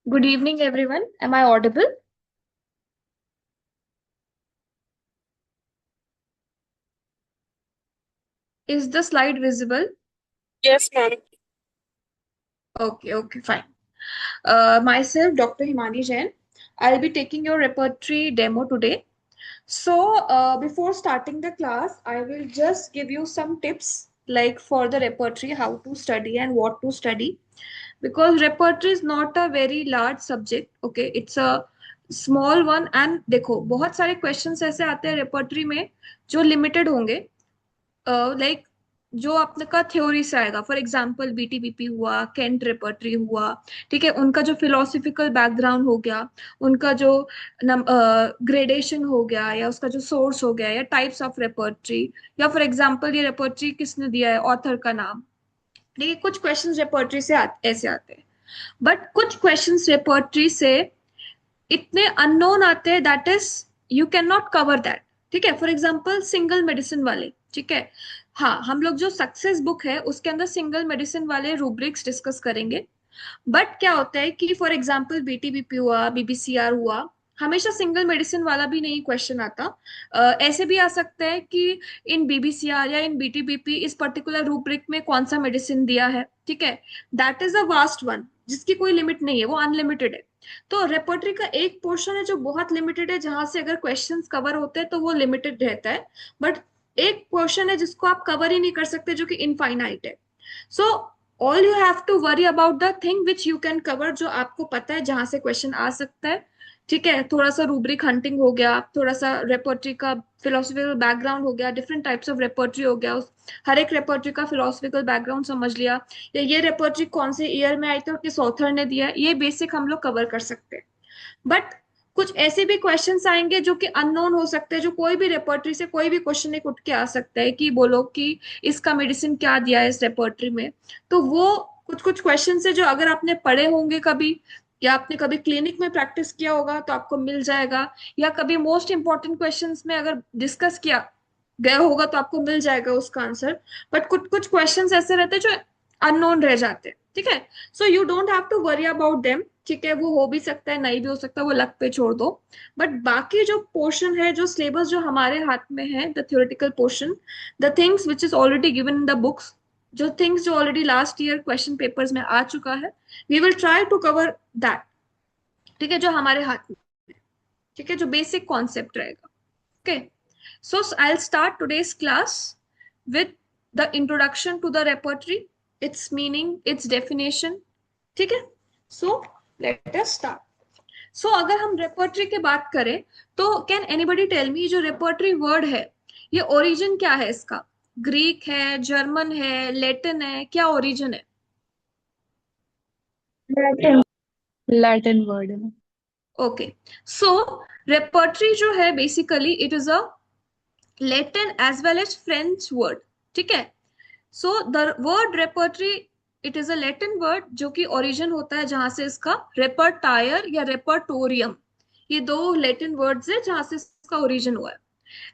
Good evening, everyone. Am I audible? Is the slide visible? Yes, ma'am. Okay, fine. Myself, Dr. Himani Jain. I'll be taking your repertory demo today. Before starting the class, I will just give you some tips like for the repertory, how to study and what to study. Because repertory is not a very large subject, okay? It's a small one and देखो बहुत सारे questions ऐसे आते हैं repertory में जो limited होंगे like जो आपने का थ्योरी से आएगा। फॉर एग्जांपल बीटीबीपी हुआ, केंट रेपर्टरी हुआ, ठीक है, उनका जो फिलोसफिकल बैकग्राउंड हो गया, उनका जो ग्रेडेशन हो गया, या उसका जो सोर्स हो गया, या टाइप्स ऑफ रेपर्टरी, या फॉर एग्जांपल ये रेपर्टरी किसने दिया है, ऑथर का नाम। ठीक है, कुछ क्वेश्चंस रेपर्टरी से ऐसे आते हैं। बट कुछ क्वेश्चंस रेपर्टरी से इतने अननोन आते हैं that is you can not cover that. ठीक है, फॉर एग्जाम्पल सिंगल मेडिसिन वाले, ठीक है, हाँ, हम लोग जो सक्सेस बुक है उसके अंदर सिंगल मेडिसिन वाले रूब्रिक्स डिस्कस करेंगे। बट क्या होता है कि फॉर एग्जाम्पल बीटीबीपी हुआ, बीबीसीआर हुआ, हमेशा सिंगल मेडिसिन वाला भी नहीं क्वेश्चन आता। ऐसे भी आ सकता है कि इन बीबीसीआर या इन बीटीबीपी इस पर्टिकुलर रूब्रिक में कौन सा मेडिसिन दिया है। ठीक है, that is a vast one जिसकी कोई लिमिट नहीं है, वो अनलिमिटेड है। तो रेपर्टरी का एक पोर्शन है जो बहुत लिमिटेड है, जहां से अगर क्वेश्चंस कवर होते हैं तो वो लिमिटेड रहता है। बट एक पोर्शन है जिसको आप कवर ही नहीं कर सकते, जो कि इनफाइनाइट है। So all you have to worry about the thing which you can cover, जो आपको पता है जहां से क्वेश्चन आ सकता है। ठीक है, थोड़ा सा रूब्रिक हंटिंग हो गया, थोड़ा सा रेपर्टरी का फिलोसफिकल बैकग्राउंड हो गया, डिफरेंट टाइप्स ऑफ रेपर्टरी हो गया, उस हर एक रेपर्टरी का फिलोसफिकल बैकग्राउंड समझ लिया, या ये रेपर्टरी कौन से ईयर में आई थी और किस ऑथर ने दिया है, ये बेसिक हम लोग कवर कर सकते हैं। बट कुछ ऐसे भी क्वेश्चंस आएंगे जो कि अननोन हो सकते हैं, जो कोई भी रेपर्टरी से कोई भी क्वेश्चन एक उठ के आ सकता है कि बोलो कि इसका मेडिसिन क्या दिया है इस रेपर्टरी में। तो वो कुछ कुछ क्वेश्चन है जो अगर आपने पढ़े होंगे कभी, या आपने कभी क्लिनिक में प्रैक्टिस किया होगा तो आपको मिल जाएगा, या कभी मोस्ट इंपॉर्टेंट क्वेश्चंस में अगर डिस्कस किया गया होगा तो आपको मिल जाएगा उसका आंसर। बट कुछ कुछ क्वेश्चंस ऐसे रहते हैं जो अननोन रह जाते हैं। ठीक है, so you don't have to worry about them. ठीक है, वो हो भी सकता है, नहीं भी हो सकता, वो लक पे छोड़ दो। बट बाकी जो पोर्शन है, जो सिलेबस जो हमारे हाथ में है, the theoretical portion, the things which is already given in the books, जो थिंग्स जो already last year question papers में आ चुका है, we will try to cover that. ठीक है, जो हमारे हाथ में, ठीक है, जो बेसिक कॉन्सेप्ट रहेगा। Okay, so I start today's class with the introduction to the repertory, its meaning, its definition. ठीक है, सो लेट अस स्टार्ट। सो अगर हम रेपर्टरी की बात करें तो कैन एनीबडी टेल मी, जो रेपर्टरी वर्ड है, ये ओरिजिन क्या है इसका? ग्रीक है, जर्मन है, लैटिन है, क्या ओरिजिन है? लैटिन लैटिन वर्ड है। ओके, सो रेपर्टरी जो है basically it is a Latin as well as French word. ठीक है, so the word repertory, it is a Latin word जो कि ओरिजिन होता है जहां से इसका रेपर्टायर या रेपर्टोरियम, ये दो लैटिन वर्ड्स है जहां से इसका ओरिजिन हुआ है।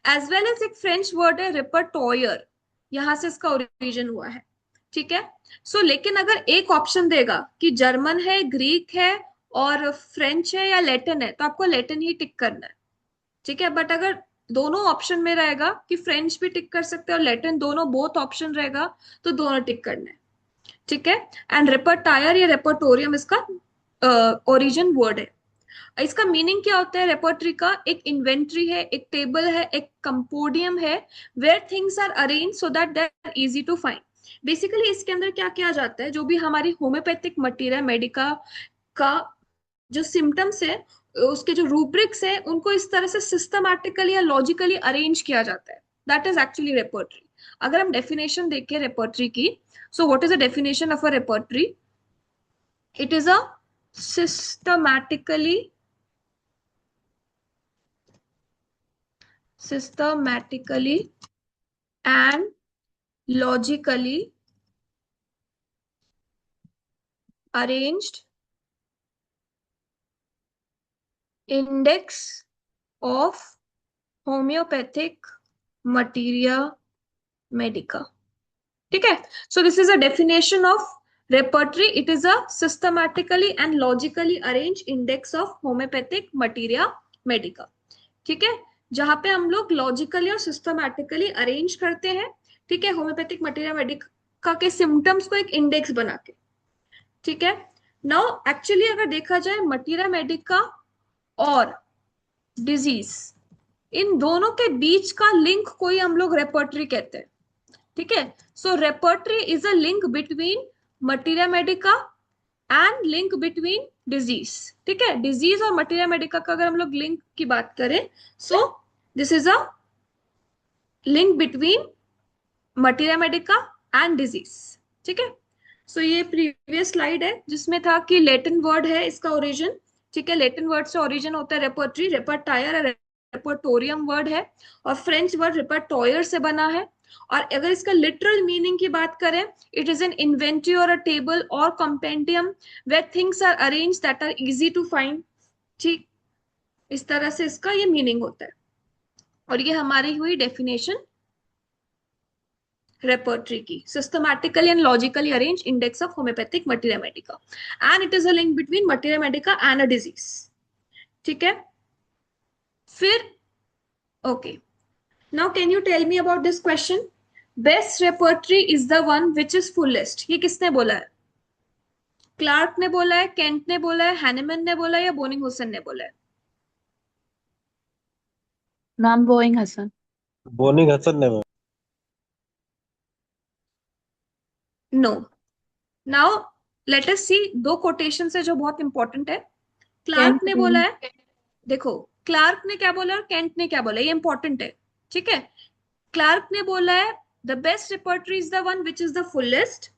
एज वेल एज एक फ्रेंच वर्ड है रेपर्टोयर, यहां से इसका ओरिजिन हुआ है। ठीक है, सो लेकिन अगर एक ऑप्शन देगा कि जर्मन है, ग्रीक है और फ्रेंच है या लैटिन है, तो आपको लैटिन ही टिक करना है। ठीक है, बट अगर दोनों ऑप्शन में रहेगा कि फ्रेंच भी टिक कर सकते हैं और लैटिन, दोनों बोथ ऑप्शन रहेगा, तो दोनों टिक करना है। ठीक है, एंड रेपर्टायर या रेपर्टोरियम इसका ओरिजिन वर्ड है। इसका मीनिंग क्या होता है? रेपर्टरी का एक इन्वेंट्री है, एक टेबल है, एक कंपोडियम है, where things are arrange so that they are easy to find. Basically इसके अंदर क्या किया जाता है, जो भी हमारी होम्योपैथिक मटीरियल मेडिका का जो सिम्टम्स है, उसके जो रूब्रिक्स है, उनको इस तरह से सिस्टमैटिकली या लॉजिकली अरेंज किया जाता है। That is actually repertory. अगर हम डेफिनेशन देखें रेपर्टरी की, so what is the definition of a repertory? It is a systematically systematically and logically arranged index of homeopathic materia medica. ठीक है, so this is a definition of repertory it is a systematically and logically arrange index of homeopathic materia Medica. ठीक है, जहां पे हम लोग logically और systematically arrange करते हैं, ठीक है, होम्योपैथिक मटीरिया मेडिका के सिम्टम्स को एक इंडेक्स बना के। ठीक है, नाउ एक्चुअली अगर देखा जाए मटीरिया मेडिका और डिजीज, इन दोनों के बीच का लिंक कोई हम लोग रेपर्टरी कहते हैं। ठीक है, so repertory is a link between materia medica and link between disease. ठीक है, डिजीज और मटीरिया मेडिका का अगर हम लोग लिंक की बात करें, so this is a link between materia medica and disease. ठीक है, सो ये प्रीवियस स्लाइड है जिसमें था कि लैटिन वर्ड है इसका ओरिजिन। ठीक है, लैटिन वर्ड से ओरिजिन होता है रेपर्टरी, रेपर्टायर रेपर्टोरियम वर्ड है, और फ्रेंच वर्ड रेपर्टोयर से बना है। और अगर इसका लिटरल मीनिंग की बात करें, it is an inventory or a table or compendium where things are arrange that are easy to find. ठीक, इस तरह से इसका ये मीनिंग होता है। और ये हमारी हुई डेफिनेशन repertory की, systematically and logically arranged index of homeopathic materia medica, and it is a link between materia medica and a disease। ठीक है, फिर okay, now can you tell me about this question? Best repertory is the one which is fullest। ये किसने बोला है? Clark ने बोला है, केंट ने बोला है, हैनेमन ने बोला है, या बोनिंग हुसन ने बोला है? Ma'am Boenninghausen. Boenninghausen ने ma'am. No. Now let us see दो कोटेशन है जो बहुत इंपॉर्टेंट है। क्लार्क ने बोला है, देखो क्लार्क ने क्या बोला और केंट ने क्या बोला, ये इंपॉर्टेंट है। ठीक है, क्लार्क ने बोला है the best repertory is the one which is the fullest,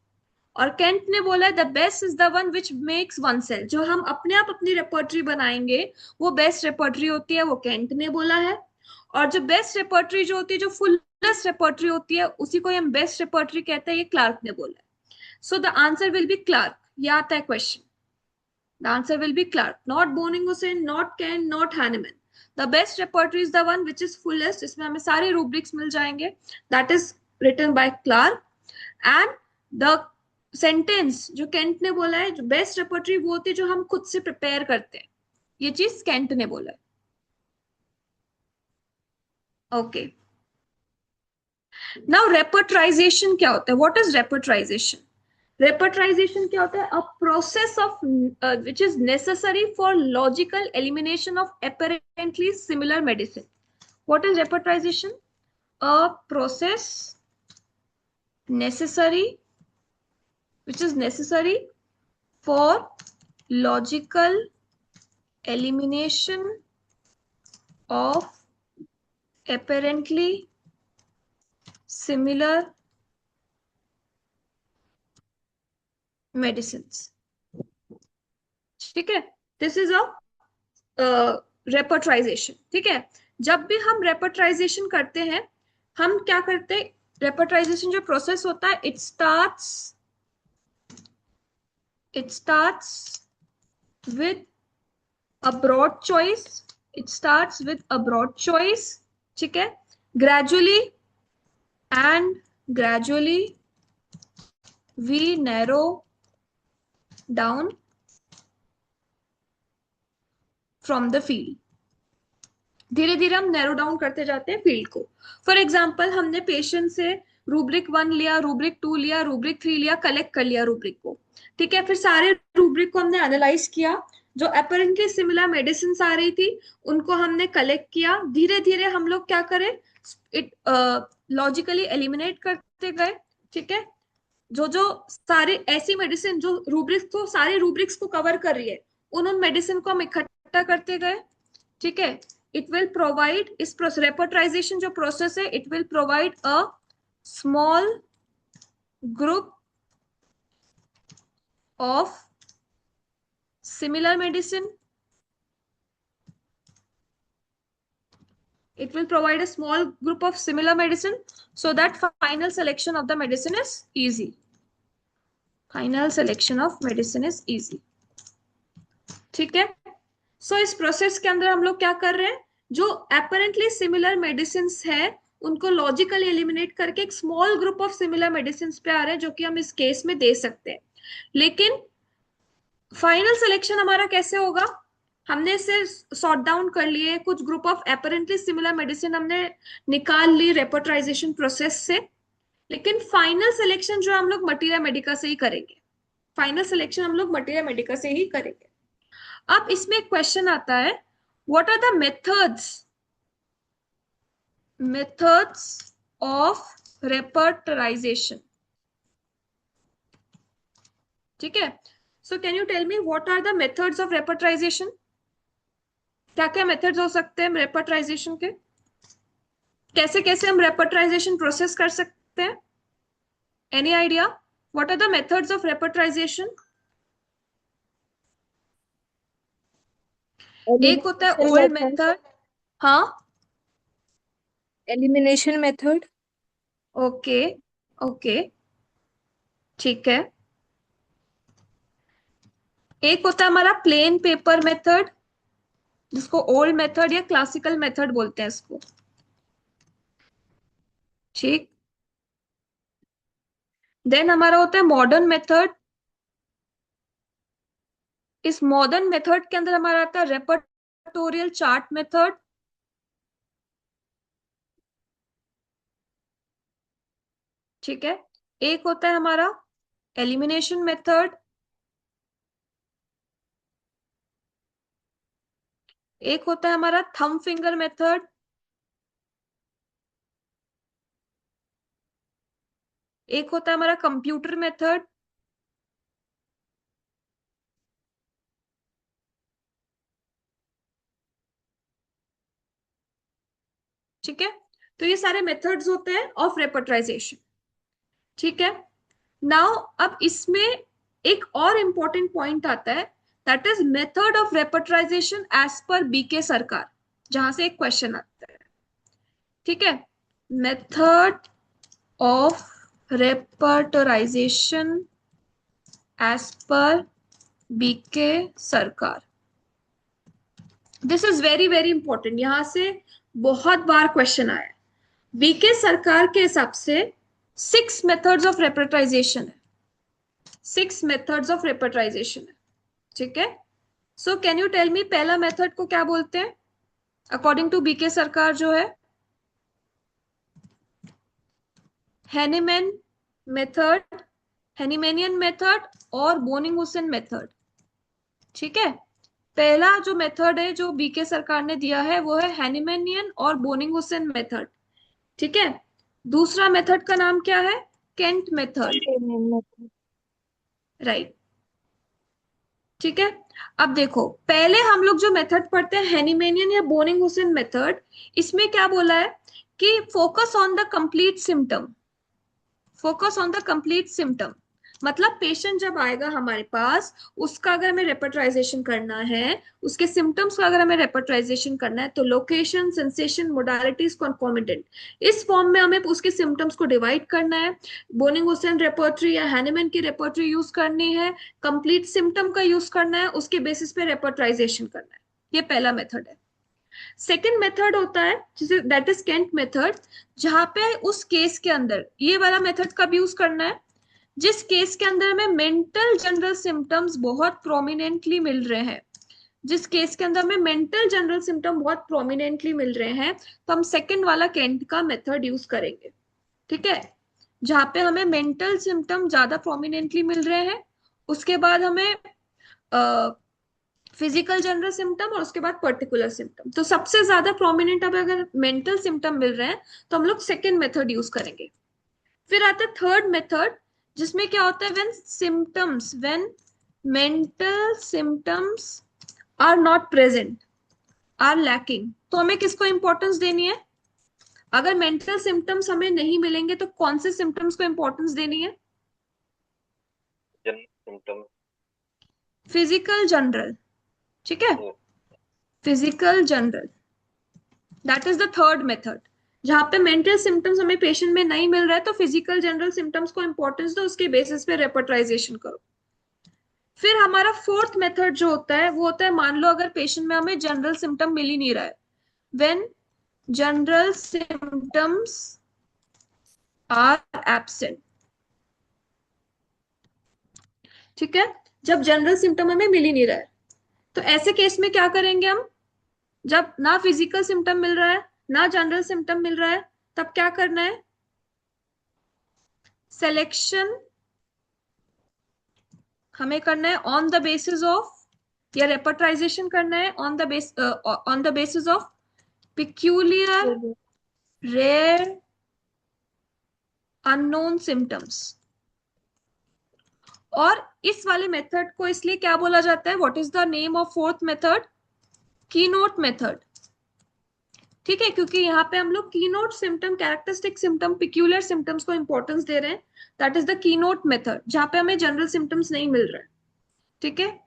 और केंट ने बोला है the best is the one which makes one self. जो हम अपने आप अपनी रिपर्टरी बनाएंगे वो बेस्ट रिपर्टरी होती है, वो केंट ने बोला है। और जो बेस्ट रिपर्टरी जो होती है, जो फुलेस्ट रिपर्टरी होती है, उसी को हम बेस्ट रिपर्टरी कहते हैं, ये क्लार्क ने बोला है। So the answer will be Clark. ये आता है question, the answer will be Clark, not Boning Hussein, not Ken, not Hahnemann। The best repertory is the one which is fullest, इसमें हमें सारे rubrics मिल जाएंगे, that is written by Clark। and the sentence जो Kent ने बोला है, जो best repertory वो होती है जो हम खुद से प्रिपेयर करते हैं, ये चीज केंट ने बोला है। ओके, नाउ रेपर्टराइजेशन क्या होता है? What is रेपर्टराइजेशन? रेपर्टराइजेशन क्या होता है? A process of which is necessary for logical elimination of apparently similar medicine. What is repertorisation? A process necessary which is necessary for logical elimination of apparently similar medicines। ठीक है, this is a रेपर्टराइजेशन। ठीक है, जब भी हम रेपर्टराइजेशन करते हैं, हम क्या करते हैं? रेपर्टराइजेशन जो प्रोसेस होता है, it starts with a broad choice, it starts with a broad choice। ठीक है, gradually we narrow down from the field. धीरे धीरे हम नैरो डाउन करते जाते हैं फील्ड को। फॉर एग्जाम्पल, हमने पेशेंट से रूब्रिक 1 लिया, रूब्रिक 2 लिया, रूब्रिक 3 लिया, कलेक्ट कर लिया रूब्रिक को। ठीक है, फिर सारे रूब्रिक को हमने एनालाइज किया, जो अपेरेंटली सिमिलर मेडिसिन आ रही थी उनको हमने कलेक्ट किया। धीरे धीरे हम लोग क्या करें? इट लॉजिकली एलिमिनेट करते गए। ठीक है, जो जो सारे ऐसी मेडिसिन जो रूब्रिक्स को, सारे रूब्रिक्स को कवर कर रही है, उन मेडिसिन को हम इकट्ठा करते गए। ठीक है, इट विल प्रोवाइड, इस रेपर्टराइजेशन जो प्रोसेस है, it will provide a small group of similar medicine. It will provide a small group of similar medicine so that final selection of the medicine is easy। Final selection of medicine is easy। ठीक है, सो इस process के अंदर हम लोग क्या कर रहे हैं? जो अपेरेंटली सिमिलर मेडिसिन है उनको लॉजिकली एलिमिनेट करके एक small group of similar medicine पे आ रहे हैं, जो कि हम इस केस में दे सकते हैं। लेकिन फाइनल सिलेक्शन हमारा कैसे होगा? हमने इसे सॉर्ट डाउन कर लिए, कुछ group of apparently similar medicine हमने निकाल ली रेपर्टराइजेशन प्रोसेस से, लेकिन फाइनल सिलेक्शन जो हम लोग मटीरिया मेडिका से ही करेंगे। फाइनल सिलेक्शन हम लोग मटीरिया मेडिका से ही करेंगे। अब इसमें एक क्वेश्चन आता है, what are the methods of repertorisation? ठीक है, so can you tell me what are the methods of repertorisation? क्या क्या मेथड्स हो सकते हैं रेपर्टराइजेशन के? कैसे कैसे हम रेपर्टराइजेशन प्रोसेस कर सकते हैं? Any idea what are the methods of repertorisation? एक होता है Elimination ओल्ड method. मेथड। हाँ, Elimination method. ओके, ओके, ठीक है। एक होता है हमारा प्लेन पेपर मेथड, जिसको ओल्ड मेथड या क्लासिकल मेथड बोलते हैं इसको। ठीक। देन हमारा होता है मॉडर्न मेथड। इस मॉडर्न मेथड के अंदर हमारा आता है रेपर्टोरियल चार्ट मेथड। ठीक है। एक होता है हमारा एलिमिनेशन मेथड। एक होता है हमारा थंब फिंगर मेथड। एक होता है हमारा कंप्यूटर मेथड। ठीक है, तो ये सारे मेथड्स होते हैं ऑफ रेपर्टराइजेशन। ठीक है, नाउ अब इसमें एक और इंपॉर्टेंट पॉइंट आता है, that is method of repertorisation as per BK Sarkar, जहां से एक क्वेश्चन आता है। ठीक है, method of repertorisation as per BK Sarkar, this is very very important. यहां से बहुत बार क्वेश्चन आया है। बीके सरकार के हिसाब से 6 मेथड्स ऑफ रेपर्टाइजेशन है। 6 मेथड्स ऑफ रेपर्टाइजेशन है। ठीक है, so can you tell me पहला मेथड को क्या बोलते हैं अकॉर्डिंग टू बीके सरकार? जो है हैनीमैन मेथड, हैनीमैनियन मेथड और बोनिंग-हुसेन मेथड। ठीक है, पहला जो मेथड है जो बीके सरकार ने दिया है वो है हैनीमैनियन और बोनिंग-हुसेन मेथड। ठीक है, दूसरा मेथड का नाम क्या है? Kent method. Containment method. Right. ठीक है, अब देखो पहले हम लोग जो मेथड पढ़ते हैं हैनीमैनियन या बोनिंग-हुसेन मेथड, इसमें क्या बोला है कि focus on the complete symptom. Focus on the complete symptom मतलब पेशेंट जब आएगा हमारे पास, उसका अगर हमें रेपर्टराइजेशन करना है, उसके सिम्टम्स का अगर हमें रेपर्टराइजेशन करना है, तो लोकेशन, सेंसेशन, मोडालिटीज, कॉन्कोमिटेंट, इस फॉर्म में हमें उसके सिम्टम्स को डिवाइड करना है। बोनिंग-हुसेन रेपर्टरी या हैनीमैन की रेपर्टरी यूज करनी है, कंप्लीट सिम्टम का यूज करना है, उसके बेसिस पे रेपर्टराइजेशन करना है। ये पहला मेथड है। सेकेंड मेथड होता है जिसे दैट इज केंट मेथड, जहां पे उस केस के अंदर ये वाला मेथड कब यूज करना है? जिस केस के अंदर हमें मेंटल जनरल सिम्टम्स बहुत प्रोमिनेंटली मिल रहे हैं, जिस केस के अंदर हमें मेंटल जनरल सिम्टम बहुत प्रोमिनेंटली मिल रहे हैं, तो हम सेकंड वाला केंट का मेथड यूज करेंगे। ठीक है, जहां पे हमें मेंटल सिम्टम ज्यादा प्रोमिनेंटली मिल रहे हैं, उसके बाद हमें फिजिकल जनरल सिम्टम और उसके बाद पर्टिकुलर सिम्टम। तो सबसे ज्यादा प्रोमिनेंट अब अगर मेंटल सिम्टम मिल रहे हैं तो हम लोग सेकेंड मेथड यूज करेंगे। फिर आता है थर्ड मेथड, जिसमें क्या होता है when mental symptoms are not present, are lacking, तो हमें किसको इंपॉर्टेंस देनी है? अगर मेंटल सिम्टम्स हमें नहीं मिलेंगे तो कौन से सिम्टम्स को इंपॉर्टेंस देनी है? Symptom physical general. ठीक है, physical general, that is the third method. जहां पे मेंटल सिम्टम्स हमें पेशेंट में नहीं मिल रहा है तो फिजिकल जनरल सिम्टम्स को इंपॉर्टेंस दो, उसके बेसिस पे रेपर्टराइजेशन करो। फिर हमारा फोर्थ मेथड जो होता है वो होता है, मान लो अगर पेशेंट में हमें जनरल सिम्टम मिल ही नहीं रहा है, when general symptoms are absent. ठीक है, जब जनरल सिम्टम हमें मिल ही नहीं रहा है। तो ऐसे केस में क्या करेंगे हम, जब ना फिजिकल सिम्टम मिल रहा है ना जनरल सिम्टम मिल रहा है, तब क्या करना है, सिलेक्शन हमें करना है ऑन द बेसिस ऑफ, या रेपर्टाइजेशन करना है on the basis of peculiar rare unknown symptoms. और इस वाले मेथड को इसलिए क्या बोला जाता है, what is the name of fourth method, keynote method. ठीक है, क्योंकि यहाँ पे हम लोग keynote symptom, characteristic symptom, peculiar symptoms को इंपॉर्टेंस दे रहे हैं। That is the keynote method, जहां पे हमें जनरल सिम्टम्स नहीं मिल रहे। ठीक है,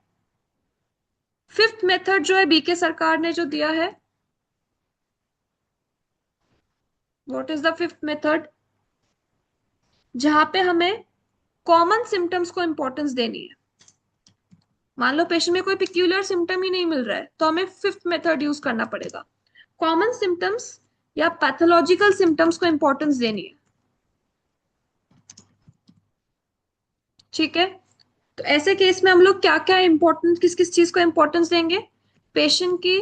फिफ्थ मेथड जो है बीके सरकार ने जो दिया है, what is the fifth method, जहां पे हमें कॉमन सिम्टम्स को इंपॉर्टेंस देनी है। मान लो पेशेंट में कोई पिक्यूलियर सिम्टम ही नहीं मिल रहा है, तो हमें फिफ्थ मेथड यूज करना पड़ेगा, कॉमन सिम्टम्स या पैथोलॉजिकल सिम्टम्स को इंपॉर्टेंस देनी है। ठीक है, तो ऐसे केस में हम लोग क्या क्या इंपॉर्टेंट, किस किस चीज को इंपॉर्टेंस देंगे, पेशेंट की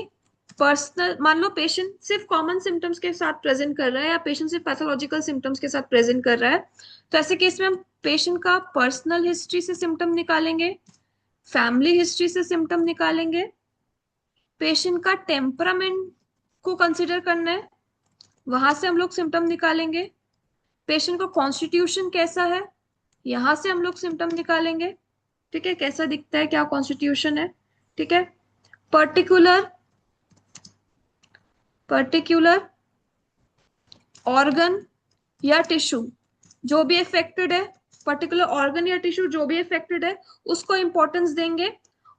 पर्सनल, मान लो पेशेंट सिर्फ कॉमन सिम्टम्स के साथ प्रेजेंट कर रहा है या पेशेंट सिर्फ पैथोलॉजिकल सिम्टम्स के साथ प्रेजेंट कर रहा है, तो ऐसे केस में हम पेशेंट का पर्सनल हिस्ट्री से सिम्टम निकालेंगे, फैमिली हिस्ट्री से सिम्टम निकालेंगे, पेशेंट का टेम्परामेंट को कंसिडर करना है, वहां से हम लोग सिम्टम निकालेंगे, पेशेंट का कॉन्स्टिट्यूशन कैसा है, यहां से हम लोग सिम्टम निकालेंगे। ठीक है, कैसा दिखता है, क्या कॉन्स्टिट्यूशन है। ठीक है, पर्टिकुलर पर्टिकुलर ऑर्गन या टिश्यू जो भी अफेक्टेड है, पर्टिकुलर ऑर्गन या टिश्यू जो भी अफेक्टेड है उसको इंपॉर्टेंस देंगे।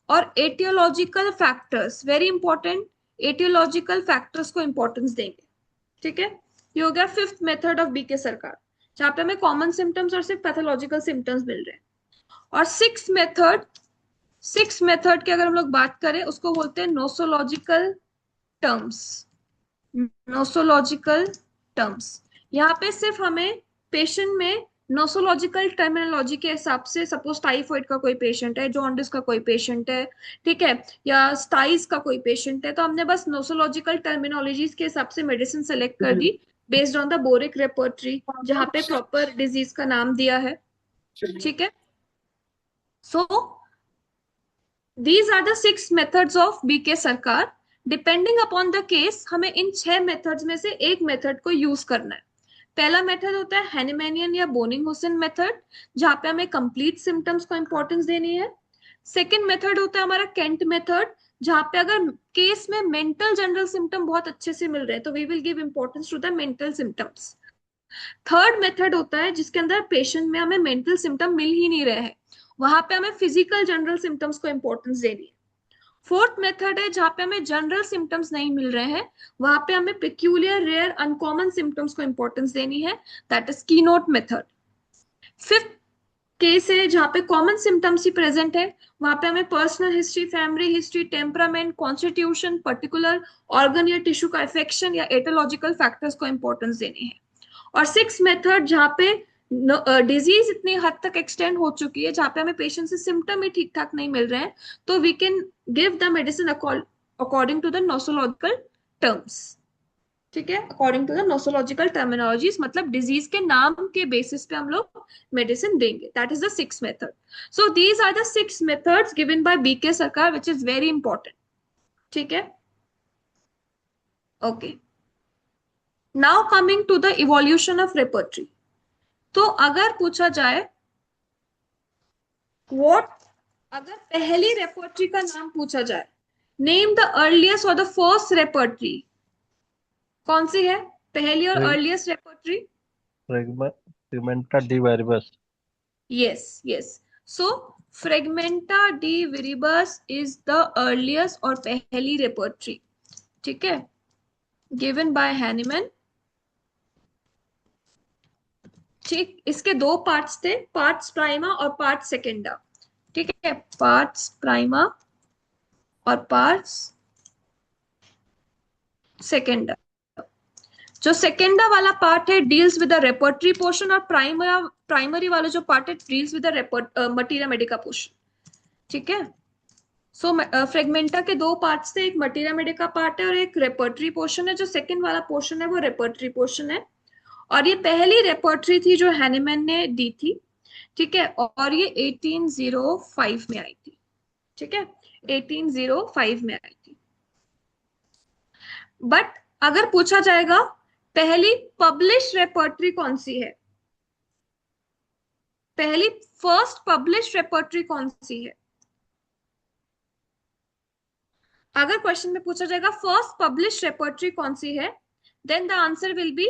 और aetiological factors, very important, aetiological factors को इंपॉर्टेंस देंगे। ठीक है, ये हो गया fifth method of BK Sarkar, जहां पे हमें कॉमन सिम्टम्स और सिर्फ पैथोलॉजिकल सिम्टम्स मिल रहे हैं। और सिक्स मेथड की अगर हम लोग बात करें, उसको बोलते हैं नोसोलॉजिकल टर्म्स। नोसोलॉजिकल टर्म्स, यहाँ पे सिर्फ हमें पेशेंट में नोसोलॉजिकल टर्मिनोलॉजी के हिसाब से, सपोज टाइफॉइड का कोई पेशेंट है, जॉन्डिस का कोई पेशेंट है, ठीक है, या स्टाइस का कोई पेशेंट है, तो हमने बस नोसोलॉजिकल टर्मिनोलॉजीज के हिसाब से मेडिसिन सेलेक्ट कर दी based on the Boericke repertory, जहां पे प्रॉपर डिजीज का नाम दिया है। ठीक है, so these are the six methods of BK Sarkar. Depending upon the case हमें इन 6 मेथड्स में से एक मेथड को यूज करना है। पहला मेथड होता है हैनिमैनियन या बोनिंग-हुसेन मेथड, जहां पे हमें कंप्लीट सिम्टम्स को इंपॉर्टेंस देनी है। सेकेंड मेथड होता है हमारा केंट मेथड, जहां पे अगर केस में मेंटल जनरल सिम्टम बहुत अच्छे से मिल रहे हैं तो we will give importance to the mental symptoms. Third method होता है जिसके अंदर पेशेंट में हमें मेंटल सिम्टम मिल ही नहीं रहे हैं, वहां पे हमें फिजिकल जनरल सिम्टम्स को इंपॉर्टेंस देनी है। फोर्थ मेथड है जहां पे हमें जनरल सिम्टम्स नहीं मिल रहे हैं, वहां पे हमें पिक्यूलियर रेयर अनकॉमन सिम्टम्स को इंपॉर्टेंस देनी है, that is keynote method. Fifth case है जहां पे कॉमन सिम्टम्स ही प्रेजेंट है, वहां पे हमें personal history, family history, temperament, constitution, particular organ या टिश्यू का इफेक्शन या एटोलॉजिकल फैक्टर्स को इंपॉर्टेंस देनी है। और सिक्स मेथड जहां पे डिजीज इतनी हद तक एक्सटेंड हो चुकी है, जहां पे हमें पेशेंट से सिम्टम ही ठीक ठाक नहीं मिल रहे हैं, तो we can give the medicine according to the nosological terms. ठीक है, according to the nosological terminologies, मतलब डिजीज के नाम के बेसिस पे हम लोग मेडिसिन देंगे। That is the six method. So these are the six methods given by BK Sarkar, which is very important. ठीक है, okay, now coming to the evolution of repertory. तो अगर पूछा जाए व्हाट, अगर पहली रेपर्टरी का नाम पूछा जाए, नेम द अर्लीस्ट और द फर्स्ट रेपर्टरी, कौन सी है पहली और earliest repertory? Fragmenta de Viribus. Yes yes, so Fragmenta de Viribus is the earliest और पहली रेपर्टरी। ठीक है, गिवन बाय हैनिमैन। ठीक, इसके दो पार्ट्स थे, पार्ट्स प्राइमा और पार्ट सेकेंडा। ठीक है, पार्ट्स प्राइमा और पार्ट्स सेकेंडा। जो सेकेंडा वाला पार्ट है deals with the repertory portion, और प्राइमरी वाला जो पार्ट है deals with the materia Medica portion. ठीक है। सो फ्रेगमेंटा के दो पार्ट्स थे, एक मटीरिया मेडिका पार्ट है और एक रेपर्टरी पोर्शन है। जो सेकंड वाला पोर्शन है वो रेपर्टरी पोर्शन है, और ये पहली रेपर्टरी थी जो हैनिमैन ने दी थी। ठीक है, और ये 1805 में आई थी। ठीक है, 1805 में आई थी। बट अगर पूछा जाएगा पहली पब्लिश रेपर्टरी कौन सी है, पहली फर्स्ट पब्लिश रेपर्टरी कौन सी है, अगर क्वेश्चन में पूछा जाएगा फर्स्ट पब्लिश रेपर्टरी कौन सी है, then the answer will be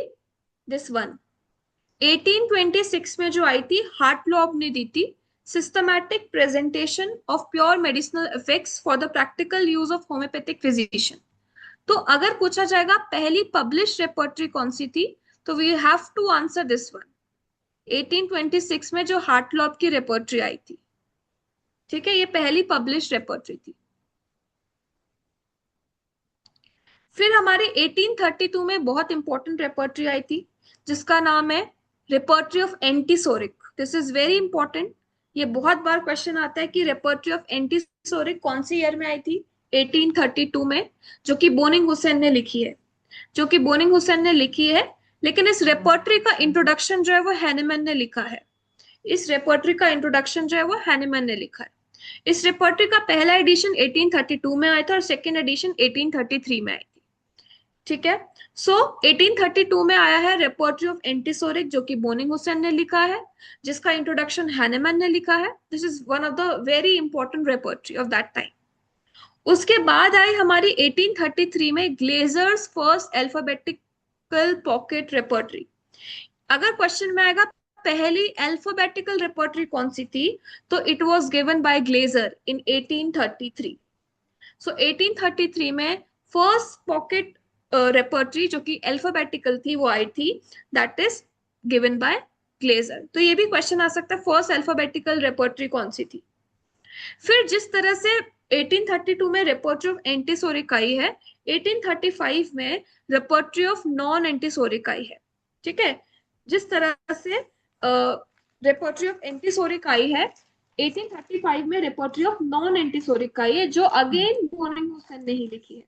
this one. 1826 में जो आई थी, हार्टलॉब ने दी थी, systematic presentation of pure medicinal effects for the practical use of homoeopathic physician. तो अगर पूछा जाएगा पहली पब्लिश रेपर्टरी कौन सी थी, तो we have to answer this one, 1826 में जो हार्टलॉब की रेपर्टरी आई थी। ठीक है, ये पहली पब्लिश रेपर्टरी थी। फिर हमारी 1832 में बहुत इंपॉर्टेंट रेपर्टरी आई थी जिसका नाम है repertory of antipsoric. This is very important, ये बहुत बार क्वेश्चन आता है कि रेपर्टरी ऑफ एंटीसोरिक कौन सी ईयर में आई थी, 1832 में, जो कि बोनिंग हुसैन ने लिखी है, जो कि बोनिंग हुसैन ने लिखी है। लेकिन इस रेपर्टरी का इंट्रोडक्शन जो है वो हैनिमैन ने लिखा है, इस रेपर्टरी का इंट्रोडक्शन जो है वो हैनिमैन ने लिखा है। इस रेपर्टरी का पहला एडिशन 1832 में आया था और सेकेंड एडिशन 1833 में आई थी। ठीक है, सो 1832 में आया है रेपर्टरी ऑफ एंटीसोरिक, जो कि बोनिंग हुसैन ने लिखा है, जिसका इंट्रोडक्शन हैनिमैन ने लिखा है। This is one of the very important repertory of that time. उसके बाद आई हमारी 1833 में Glazer's first alphabetical pocket repertory. अगर क्वेश्चन में आएगा पहली अल्फाबेटिकल रेपर्टरी कौन सी थी, तो it was given by Glazer in 1833। So 1833 में फर्स्ट पॉकेट रेपर्टरी जो कि अल्फाबेटिकल थी वो आई थी, that is given by Glazer. तो ये भी क्वेश्चन आ सकता है फर्स्ट अल्फाबेटिकल रेपर्टरी कौन सी थी। फिर जिस तरह से 1832 में रेपर्टरी ऑफ एंटीसोरिक आई है, 1835 में रेपर्टरी ऑफ नॉन एंटीसोरिक आई है। ठीक है, जिस तरह से रेपर्टरी ऑफ एंटीसोरिक आई है, 1835 में रेपर्टरी ऑफ नॉन एंटीसोरिक आई है, जो अगेन बोनिंग हुसैन ने ही लिखी है।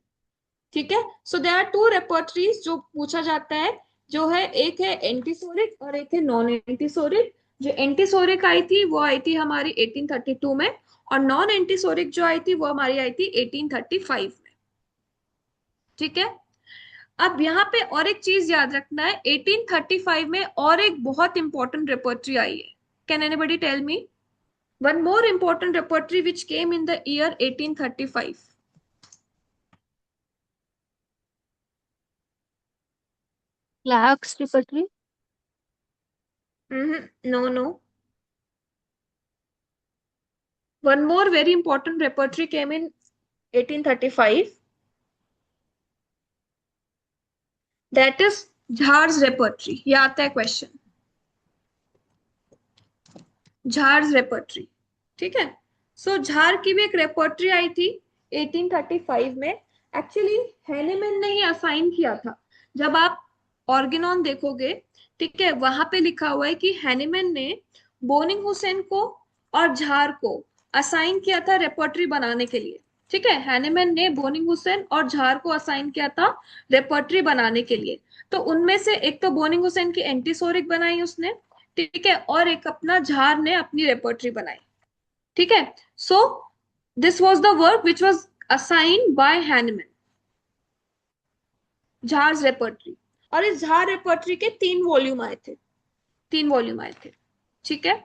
ठीक है, सो देयर आर टू रेपर्टरीज जो पूछा जाता है, जो है एक है एंटीसोरिक और एक है नॉन एंटीसोरिक। जो एंटीसोरिक आई थी वो आई थी हमारी 1832 में, और नॉन एंटीसोरिक जो आई थी वो हमारी आई थी 1835 में। ठीक है, अब यहाँ पे और एक चीज याद रखना है, 1835 में और एक बहुत इंपॉर्टेंट रेपर्टरी आई है। Can anybody tell me one more important repertory which came in the year 1835? Clark's repertory. No, no. One more very important repertory came in 1835. That is Jhar's repertory. ये आता है क्वेश्चन, झार्स रेपर्टरी। ठीक है, सो झार की भी एक रेपर्टरी आई थी 1835 में। एक्चुअली हैनिमैन ने ही असाइन किया था। जब आप ऑर्गेनॉन देखोगे, ठीक है, वहां पे लिखा हुआ है कि हैनिमैन ने बोनिंग हुसैन को और झार को असाइन किया था रेपर्टरी बनाने के लिए। ठीक है, हैनिमैन ने बोनिंग हुसैन और झार को असाइन किया था रेपर्टरी बनाने के लिए। तो उनमें से एक तो बोनिंग हुसैन की एंटीसोरिक बनाई उसने, ठीक है, और एक अपना झार ने अपनी रेपर्टरी बनाई। ठीक है, so this was the work which was assigned by Hahnemann, Jahr's repertory. और इस झार रेपर्टरी के 3 वॉल्यूम आए थे, 3 वॉल्यूम आए थे। ठीक है,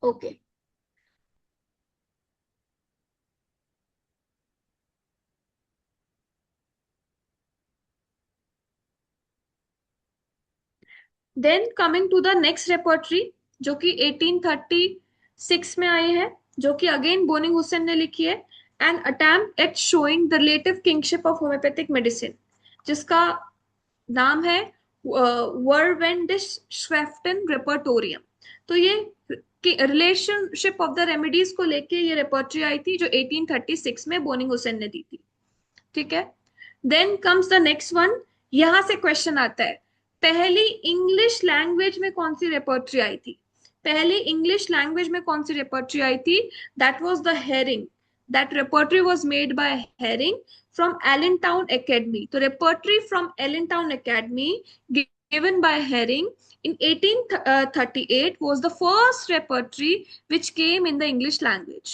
okay. Then coming to the next repertory जो कि 1836 में आई है, जो कि अगेन बोनिंग हुसैन ने लिखी है, an attempt eight showing the relative kingship of homoeopathic medicine, जिसका नाम है वर्वेंडिश स्वेफ्टन रेपर्टोरियम। तो ये रिलेशनशिप ऑफ द रेमेडीज को लेके ये रेपर्टरी आई थी जो 1836 में बोनिंग हुसैन ने दी थी। ठीक है, then comes the next one. यहां से क्वेश्चन आता है पहली इंग्लिश लैंग्वेज में कौन सी रेपर्टरी आई थी, पहली इंग्लिश लैंग्वेज में कौन सी रेपर्टरी आई थी? That was the Hering. That repertory was made by Hering from Allentown Academy. तो repertory from Allentown Academy given by Herring in 1838 was the first repertory which came in the English language.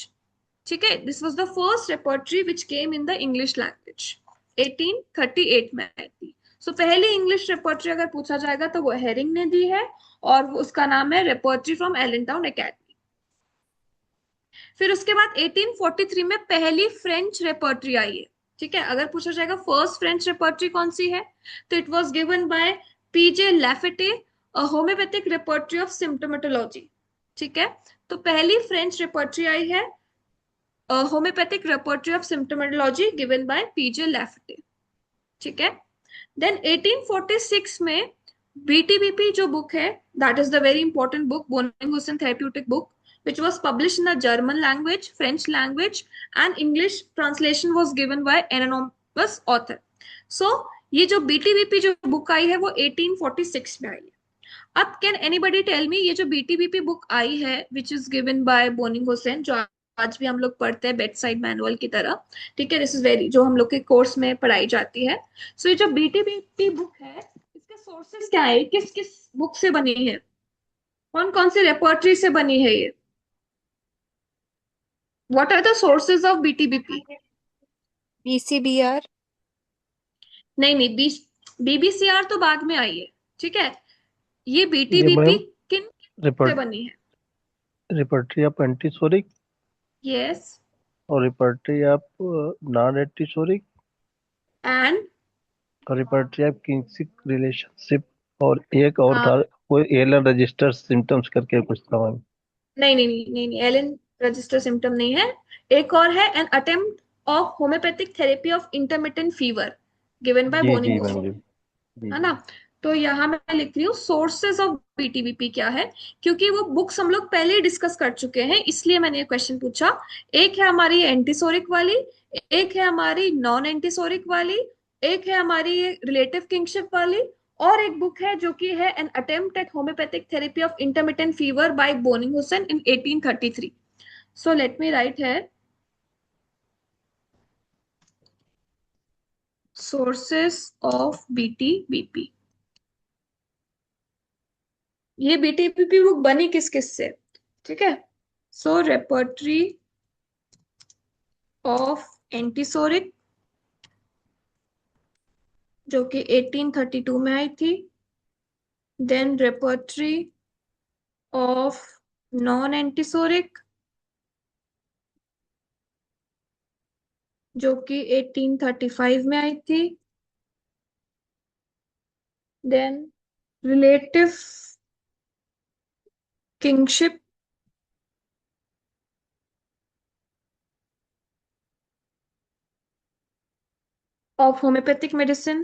ठीक है, this was the first repertory which came in the English language. 1838 में आई थी. सो पहली English repertory अगर पूछा जाएगा तो वो हेरिंग ने दी है और उसका नाम है रेपर्टरी फ्रॉम एलेनटाउन एकेडमी. फिर उसके बाद 1843 में पहली फ्रेंच रेपर्टरी आई है. ठीक है, अगर पूछा जाएगा फर्स्ट फ्रेंच रेपर्टरी कौन सी है, तो it was given by PJ Lafitte, a homoeopathic repertory of symptomatology. ठीक है, तो पहली फ्रेंच रेपर्टरी आई है homoeopathic repertory of symptomatology given by PJ Lafitte. ठीक है, देन 1846 में बीटीबीपी जो बुक है, that is the very important book, Boenninghausen therapeutic book, which was published in the German language, French language, and English translation was given by anonymous author. So ये जो BTBP जो book आई है वो 1846 में आई है. अब कैन एनीबडी टेल मी, ये जो BTBP बुक आई है विच इज गिवन बाय बोनिंग-हुसेन, जो आज भी हम लोग पढ़ते हैं बेड साइड मैनुअल की तरह, ठीक है, दिस इज वेरी जो हम लोग के कोर्स में पढ़ाई जाती है. सो ये जो BTBP बुक है इसके सोर्सेस क्या है, किस किस बुक से बनी है, कौन कौन सी रेपर्टरी से बनी है ये? What are the sources of BTBP? BCBR. नहीं नहीं, BBCR तो बाद में आई है. ठीक है, ये ये BTBP मैम किन से रिपर्ट बनी है? Repertory of antipsoric yes. और repertory of non antipsoric and और रिपर्टरी ऑफ किनेसिक रिलेशनशिप और एक और था कोई एलन रजिस्टर सिम्टम्स करके कुछ था मैम. नहीं नहीं नहीं नहीं नहीं, एलन रजिस्टर सिम्टम नहीं है. एक और है, an attempt of homoeopathic therapy of intermittent fever given by G G Boenning, ma'am G G है ना. तो यहाँ मैं लिख रही हूँ सोर्सेज ऑफ बीटीबीपी क्या है, क्योंकि वो बुक्स हम लोग पहले ही डिस्कस कर चुके हैं, इसलिए मैंने ये क्वेश्चन पूछा. एक है हमारी एंटीसोरिक वाली, एक है हमारी नॉन एंटीसोरिक वाली, एक है हमारी रिलेटिव किंगशिप वाली, और एक बुक है जो कि है an attempt at homoeopathic therapy of intermittent fever by Boenninghausen in 1833. So let me write है सोर्सेस ऑफ बीटीबीपी. ये बीटीबीपी बुक बनी किस किस से? ठीक है, सो रेपर्टरी ऑफ एंटीसोरिक जो कि 1832 में आई थी, then repertory of non antisoric जो कि 1835 में आई थी, then relative kingship of homoeopathic medicine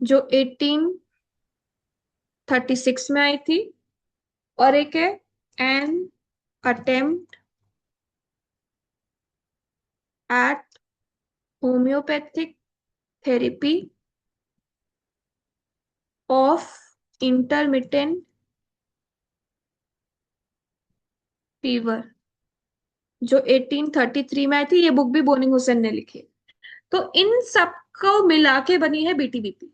जो 1836 में आई थी, और एक है an attempt at homoeopathic therapy of intermittent fever जो 1833 में आई थी. ये बुक भी बोनिंग-हुसेन ने लिखी. तो इन सब को मिला के बनी है बीटीबीपी.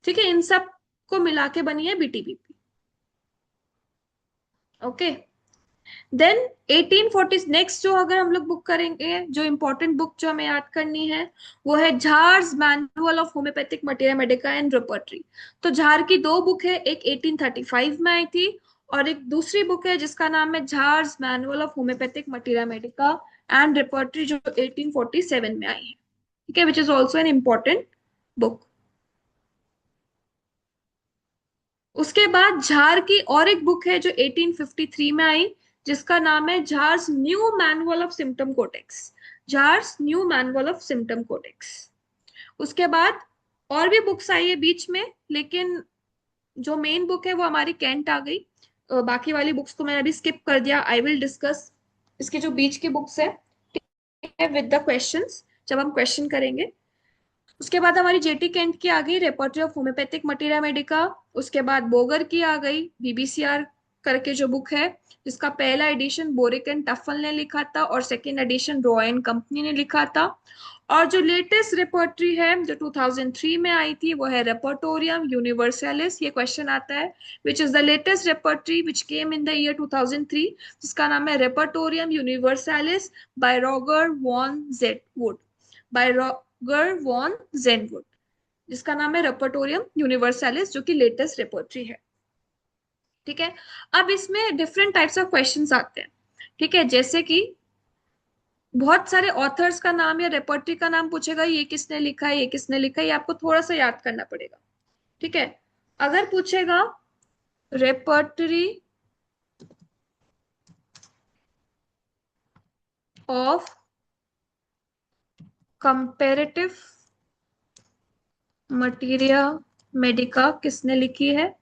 ठीक है, इन सब को मिला के बनी है बीटीबीपी. ओके, देन 1840 नेक्स्ट जो अगर हम लोग बुक करेंगे, जो इंपॉर्टेंट बुक जो हमें याद करनी है वो है Jahr's manual of homoeopathic materia medica and repertory. तो झार की दो बुक है, एक 1835 में आई थी और एक दूसरी बुक है जिसका नाम है Jahr's manual of homoeopathic materia medica and repertory जो 1847 में आई है. ठीक है, which is also an important book. उसके बाद झार की और एक बुक है जो 1853 में आई जिसका नाम है Jahr's new manual of symptom codex. Jahr's new manual of symptom codex. उसके बाद और भी बुक्स आई है बीच में, लेकिन जो मेन बुक है वो हमारी कैंट आ गई. बाकी वाली बुक्स को मैंने अभी स्किप कर दिया. आई विल डिस्कस इसके जो बीच की बुक्स है विद द क्वेश्चंस जब हम क्वेश्चन करेंगे. उसके बाद हमारी जेटी केंट की आ गई repertory of homeopathic materia Medica. उसके बाद बोगर की आ गई बीबीसीआर करके जो बुक है, जिसका पहला एडिशन बोरिक एंड टफल ने लिखा था और सेकेंड एडिशन रॉय कंपनी ने लिखा था। और जो लेटेस्ट रेपर्टरी है जो 2003 में आई थी वो है रेपर्टोरियम यूनिवर्सलिस। ये क्वेश्चन आता है which is the latest repertory which came in the year 2003, जिसका नाम है repertorium universalis by Roger van जेटवुड, बाय रॉगर वॉन जेनवुड, जिसका नाम है रेपर्टोरियम यूनिवर्सलिस, जो कि लेटेस्ट रेपर्टरी है। ठीक है, अब इसमें डिफरेंट टाइप्स ऑफ क्वेश्चंस आते हैं। ठीक है, जैसे कि बहुत सारे ऑथर्स का नाम या रेपर्टरी का नाम पूछेगा, ये किसने लिखा है, ये किसने लिखा है, ये आपको थोड़ा सा याद करना पड़ेगा। ठीक है, अगर पूछेगा repertory of comparative materia medica किसने लिखी है,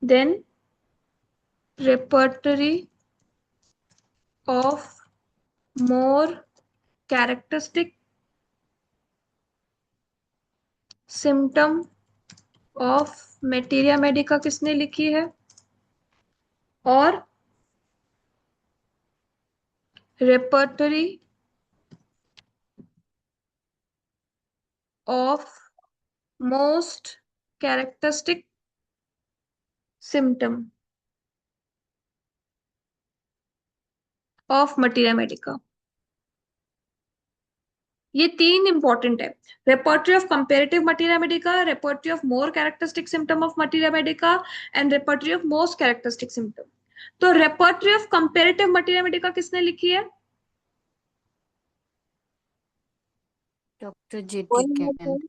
then repertory of more characteristic symptom of materia medica किसने लिखी है, और repertory of most characteristic symptom of materia medica. ये तीन इंपॉर्टेंट है, repertory of comparative materia medica, repertory of more characteristic symptom of materia medica and repertory of most characteristic symptom. तो repertory of comparative materia medica किसने लिखी है? Doctor JT बोइंग कैन। Hasan.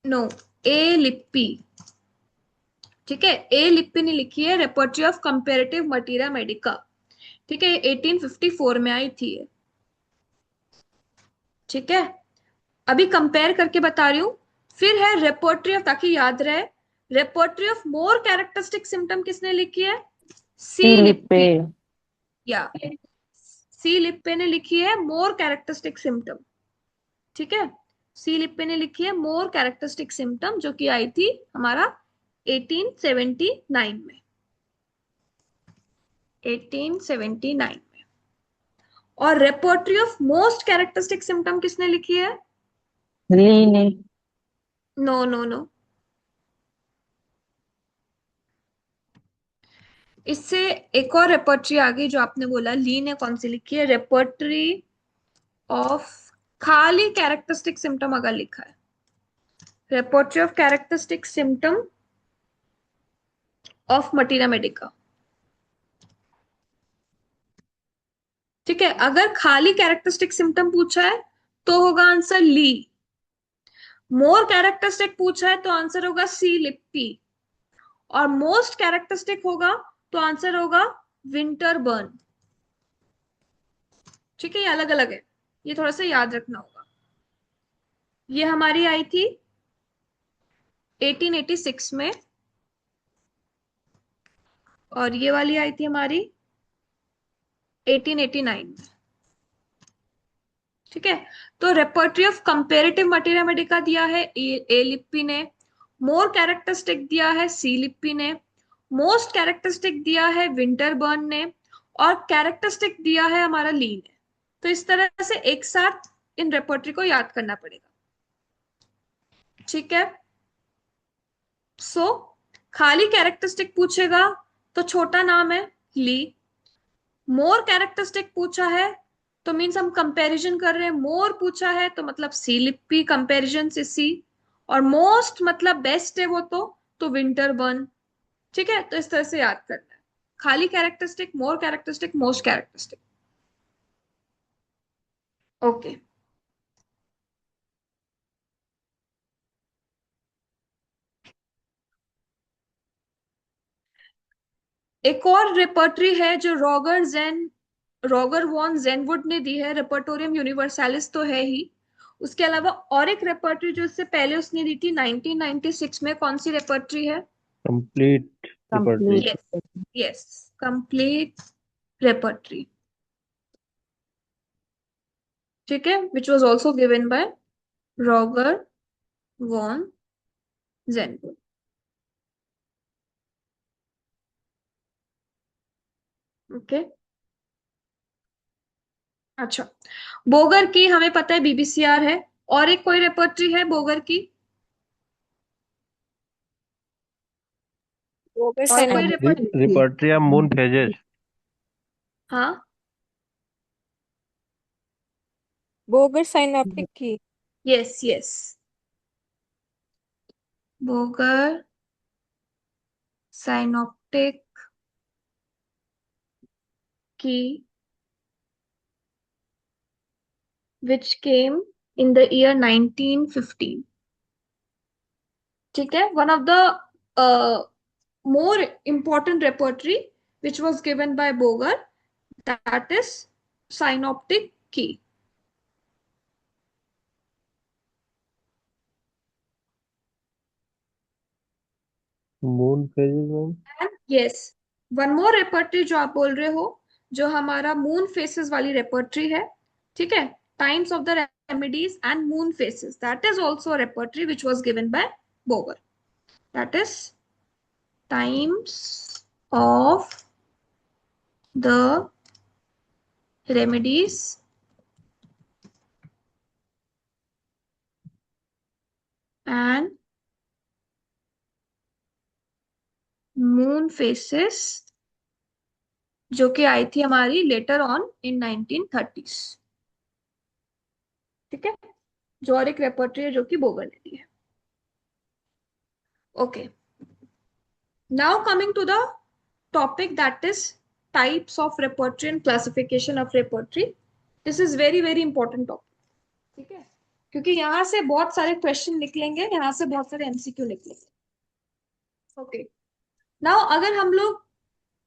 No, ए lippy. ठीक है, ए लिप्पी ने लिखी है repertory of comparative materia Medica. ठीक है, 1854 में आई थी ये। ठीक है, अभी कंपेयर करके बता रही हूं। फिर है रेपर्टरी ऑफ, ताकि याद रहे, repertory of more characteristic symptom किसने लिखी है? सी लिपे। लिप्पी। या सी लिप्पे ने लिखी है मोर कैरेक्टरिस्टिक सिम्टम। ठीक है, सी लिप्पे ने लिखी है मोर कैरेक्टरिस्टिक सिम्टम, जो कि आई थी हमारा 1879 में, 1879 में। और repertory of most characteristic symptom किसने लिखी है? ली ने। नो नो नो, इससे एक और रेपर्टरी आ गई जो आपने बोला ली ने कौन सी लिखी है, रेपर्टरी ऑफ खाली कैरेक्टरिस्टिक सिम्टम अगर लिखा है, repertory of characteristic symptom of materia Medica. ठीक है, अगर खाली कैरेक्टरिस्टिक सिम्टम पूछा है तो होगा आंसर ली, मोर कैरेक्टरिस्टिक पूछा है तो आंसर होगा सी लिप्पी, और मोस्ट कैरेक्टरिस्टिक होगा तो आंसर होगा विंटर बर्न। ठीक है, ये अलग अलग है, ये थोड़ा सा याद रखना होगा। ये हमारी आई थी 1886 में, और ये वाली आई थी हमारी 1889 में। ठीक है, तो repertory of comparative materia Medica दिया है ए लिप्पी ने, मोर कैरेक्टरिस्टिक दिया है सी लिप्पी ने, मोस्ट कैरेक्टरिस्टिक दिया है विंटरबर्न ने, और कैरेक्टरिस्टिक दिया है हमारा ली ने। तो इस तरह से एक साथ इन रेपर्टरी को याद करना पड़ेगा। ठीक है, सो खाली कैरेक्टरिस्टिक पूछेगा तो छोटा नाम है ली, मोर कैरेक्टरिस्टिक पूछा है तो मीन्स हम कंपैरिजन कर रहे हैं, मोर पूछा है तो मतलब सी लिप्पी कंपैरिजन से सी, और मोस्ट मतलब बेस्ट है वो तो विंटर बर्न। ठीक है, तो इस तरह से याद करना है, खाली कैरेक्टरिस्टिक, मोर कैरेक्टरिस्टिक, मोस्ट कैरेक्टरिस्टिक। ओके, एक और रेपर्टरी है जो रॉगर वॉन जेनवुड ने दी है, रेपर्टोरियम यूनिवर्सालिस तो है ही, उसके अलावा और एक रेपर्टरी जो इससे पहले उसने दी थी 1996 में, कौन सी रेपर्टरी है? Complete repertory. Complete. Yes, yes, complete repertory. ठीक है, which was also given by Roger van Zandvoort. Okay, अच्छा, बोगर की हमें पता है बीबीसीआर है, और एक कोई रेपर्टरी है बोगर की, बोगर और कोई synoptic repertory? Repertory of moon phases. हाँ, बोगर साइनोप्टिक की यस यस, बोगर साइनोप्टिक की which came in the year 1915. ठीक है, one of the more important repertory which was given by Boger, that is synoptic key. Moon phases में And yes, one more repertory जो आप बोल रहे हो, जो हमारा मून फेसेस वाली रेपर्टरी है, ठीक है, times of the remedies and moon faces, that is also repertory which was given by Bogar, that is times of the remedies and moon phases, जो कि आई थी हमारी लेटर ऑन इन 1930s। ठीक है, जो और एक रेपर्टरी है जो कि बोगर ने दी है। Okay, now coming to the topic, that is types of repertory and classification of repertory. This is very very important topic, ठीक है, क्योंकि यहाँ से बहुत सारे क्वेश्चन निकलेंगे, यहाँ से बहुत सारे एमसीक्यू निकलेंगे। ओके, नाउ अगर हम लोग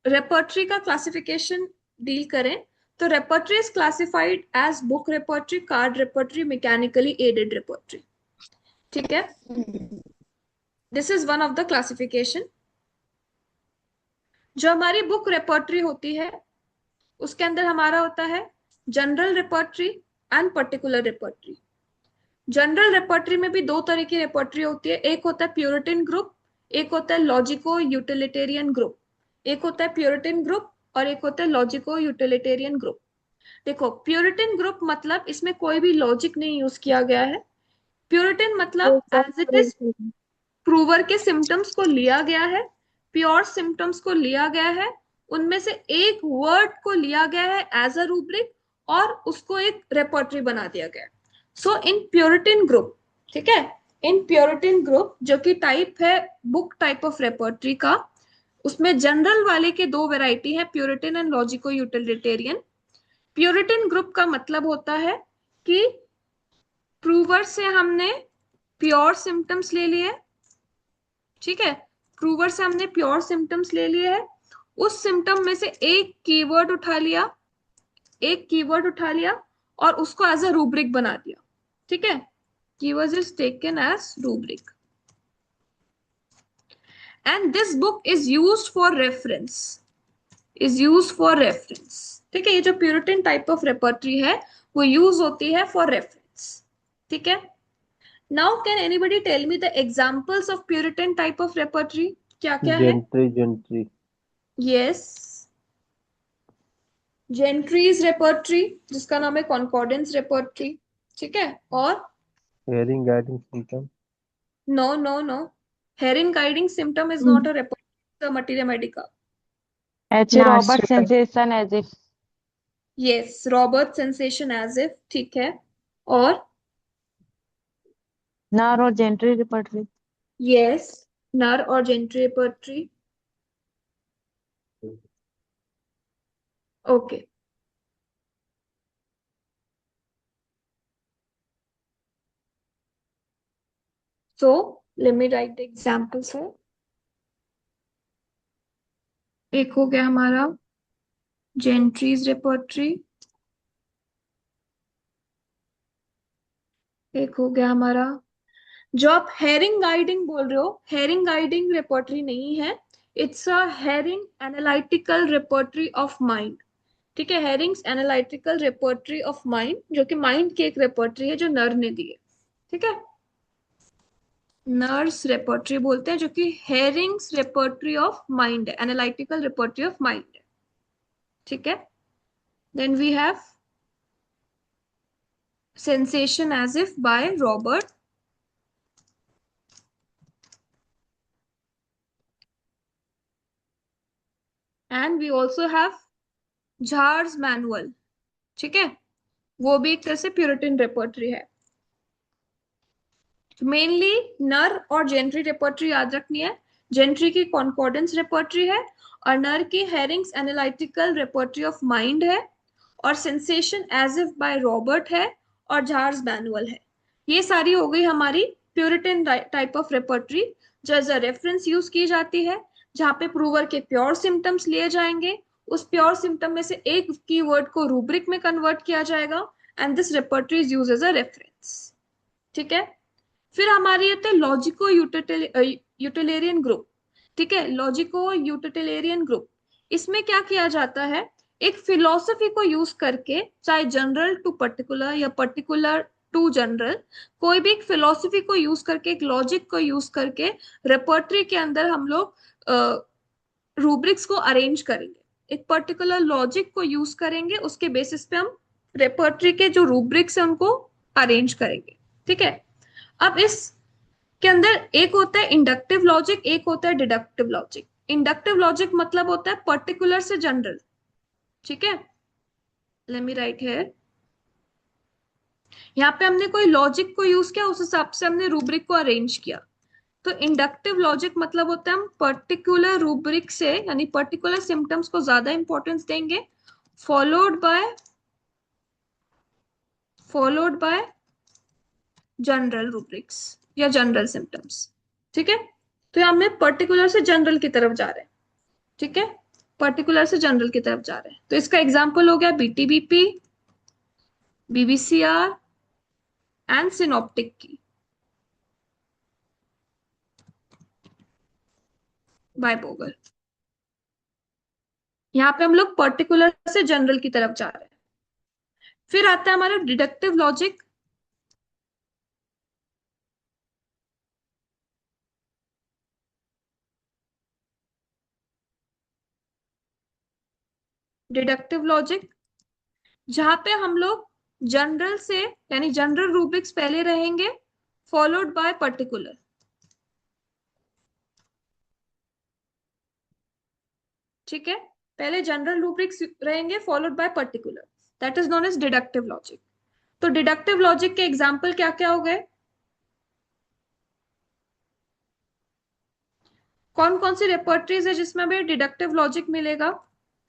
रेपर्टरी का क्लासिफिकेशन डील करें, तो repertory is classified as book repertory, card repertory, mechanically aided repertory. ठीक है, this is one of the classification. जो हमारी बुक रेपर्टरी होती है, उसके अंदर हमारा होता है general repertory and particular repertory. General repertory में भी दो तरह की रेपर्टरी होती है, एक होता है प्यूरिटन ग्रुप, एक होता है लॉजिको यूटिलिटेरियन ग्रुप। एक होता है प्यूरिटन ग्रुप और एक होता है लॉजिको यूटिलिटेरियन ग्रुप। देखो, प्यूरिटन ग्रुप मतलब इसमें कोई भी लॉजिक नहीं यूज किया गया है। प्यूरिटन मतलब एज इट इज प्रूवर के सिम्टम्स को लिया गया है, प्योर सिम्टम्स को लिया गया है, उनमें से एक वर्ड को लिया गया है एज अ रूब्रिक और उसको एक रेपर्टरी बना दिया गया। सो इन प्यूरिटन ग्रुप, ठीक है, इन प्यूरिटन ग्रुप जो कि टाइप है बुक टाइप ऑफ रेपर्टरी का, उसमें जनरल वाले के दो वेराइटी है, Puritan and logico utilitarian. Puritan group का मतलब होता है कि प्रूवर से हमने प्योर सिम्टम्स ले लिए, ठीक है, प्रूवर से हमने प्योर सिम्टम्स ले लिए है, उस सिम्टम में से एक कीवर्ड उठा लिया, एक कीवर्ड उठा लिया और उसको एज अ रूब्रिक बना दिया। ठीक है, keyword is taken as rubric and this book is used for reference, is use for reference. ठीक है, ये जो प्यूरिटन टाइप ऑफ रेपर्टरी है वो यूज होती है फॉर रेफरेंस। ठीक है, now can anybody tell me the examples of puritan type of repertory, क्या क्या है? जेंट्री यस, जेंट्रीज रेपर्टरी जिसका नाम है कॉन्कॉर्डेंस रेपर्टरी। ठीक है, और Hering guiding symptom. No no no, Hering guiding symptom is not a repertory, materia medica. H. Nurse Robert report. sensation as if. Yes, Robert sensation as if. ठीक है, और Naro gentry repertory. Yes, Knerr और Gentry repertory. Okay, so let me write the examples here. एक हो गया हमारा जेंट्रीज repertory, एक हो गया हमारा, जो आप हेरिंग गाइडिंग बोल रहे हो, हेरिंग गाइडिंग रेपर्टरी नहीं है, it's a herring analytical repertory of mind. ठीक है, Hering's analytical repertory of mind, जो कि माइंड की एक रेपर्टरी है जो नर ने दी है। ठीक है, नर्स रेपर्टरी बोलते हैं, जो कि हेरिंग्स रेपर्टरी ऑफ माइंड है, एनालिटिकल रेपर्टरी ऑफ माइंड है। ठीक है, then we have sensation as if by Robert, and we also have Jar's manual। ठीक है, वो भी एक तरह से प्यूरिटन रेपर्टरी है। मेनली नर और जेंट्री रेपर्टरी याद रखनी है। जेंट्री की कॉन्कॉर्डेंस रेपर्टरी है और नर की Hering's analytical repertory of mind है, और sensation as if by Robert है, और जार्स मैनुअल है। ये सारी हो गई हमारी प्यूरिटन टाइप ऑफ रेपर्टरी, जो एज अ रेफरेंस यूज की जाती है, जहाँ पे प्रूवर के प्योर सिम्टम्स लिए जाएंगे, उस प्योर सिम्टम में से एक कीवर्ड को रूब्रिक में कन्वर्ट किया जाएगा, and this repertory is use as a reference. ठीक है, फिर हमारी आते हैं लॉजिको यूटिलियरियन ग्रुप। ठीक है, लॉजिको यूटिलियरियन ग्रुप, इसमें क्या किया जाता है, एक फिलॉसफी को यूज करके, चाहे जनरल टू पर्टिकुलर या पर्टिकुलर टू जनरल, कोई भी एक फिलॉसफी को यूज करके, एक लॉजिक को यूज करके रेपर्टरी के अंदर हम लोग रूब्रिक्स को अरेंज करेंगे। एक पर्टिकुलर लॉजिक को यूज करेंगे, उसके बेसिस पे हम रेपर्टरी के जो रूब्रिक्स है उनको अरेंज करेंगे। ठीक है, अब इस के अंदर एक होता है इंडक्टिव लॉजिक, एक होता है डिडक्टिव लॉजिक। इंडक्टिव लॉजिक मतलब होता है पर्टिकुलर से जनरल। ठीक है, लेट मी राइट हियर, यहाँ पे हमने कोई लॉजिक को यूज किया, उस हिसाब से हमने रूब्रिक को अरेंज किया। तो इंडक्टिव लॉजिक मतलब होता है हम पर्टिकुलर रूब्रिक से, यानी पर्टिकुलर सिम्टम्स को ज्यादा इंपॉर्टेंस देंगे, फॉलोड बाय जनरल रूब्रिक्स या जनरल सिम्टम्स। ठीक है, तो यहाँ हमें पर्टिकुलर से जनरल की तरफ जा रहे हैं। ठीक है, पर्टिकुलर से जनरल की तरफ जा रहे हैं। तो इसका एग्जांपल हो गया बीटीबीपी, बीबीसीआर एंड सिनॉप्टिक की बाय बोगर। यहाँ पे हम लोग पर्टिकुलर से जनरल की तरफ जा रहे हैं। फिर आता है हमारा डिडक्टिव लॉजिक। डिडक्टिव लॉजिक जहां पे हम लोग जनरल से, यानी जनरल रूब्रिक्स पहले रहेंगे, फॉलोड बाय पर्टिकुलर। ठीक है, पहले जनरल रूब्रिक्स रहेंगे followed by particular, that is known as deductive logic. तो डिडक्टिव लॉजिक के एग्जाम्पल क्या क्या हो गए, कौन कौन सी रेपर्टरीज है जिसमें हमें डिडक्टिव लॉजिक मिलेगा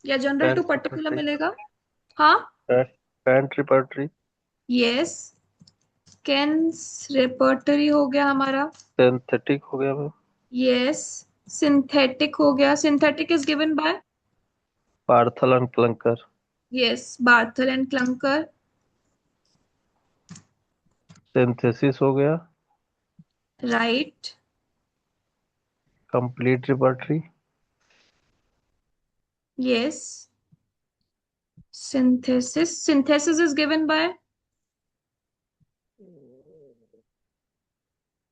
या general to Kent particular repertory, मिलेगा? हाँ, Kent repertory, yes, Kent's repertory हो गया हमारा, सिंथेटिक हो गया मैम, यस, सिंथेटिक हो गया, synthetic is given by, Barthel and Klunker, yes, Barthel and Klunker, synthesis हो गया, right, complete repertory, yes, synthesis is given by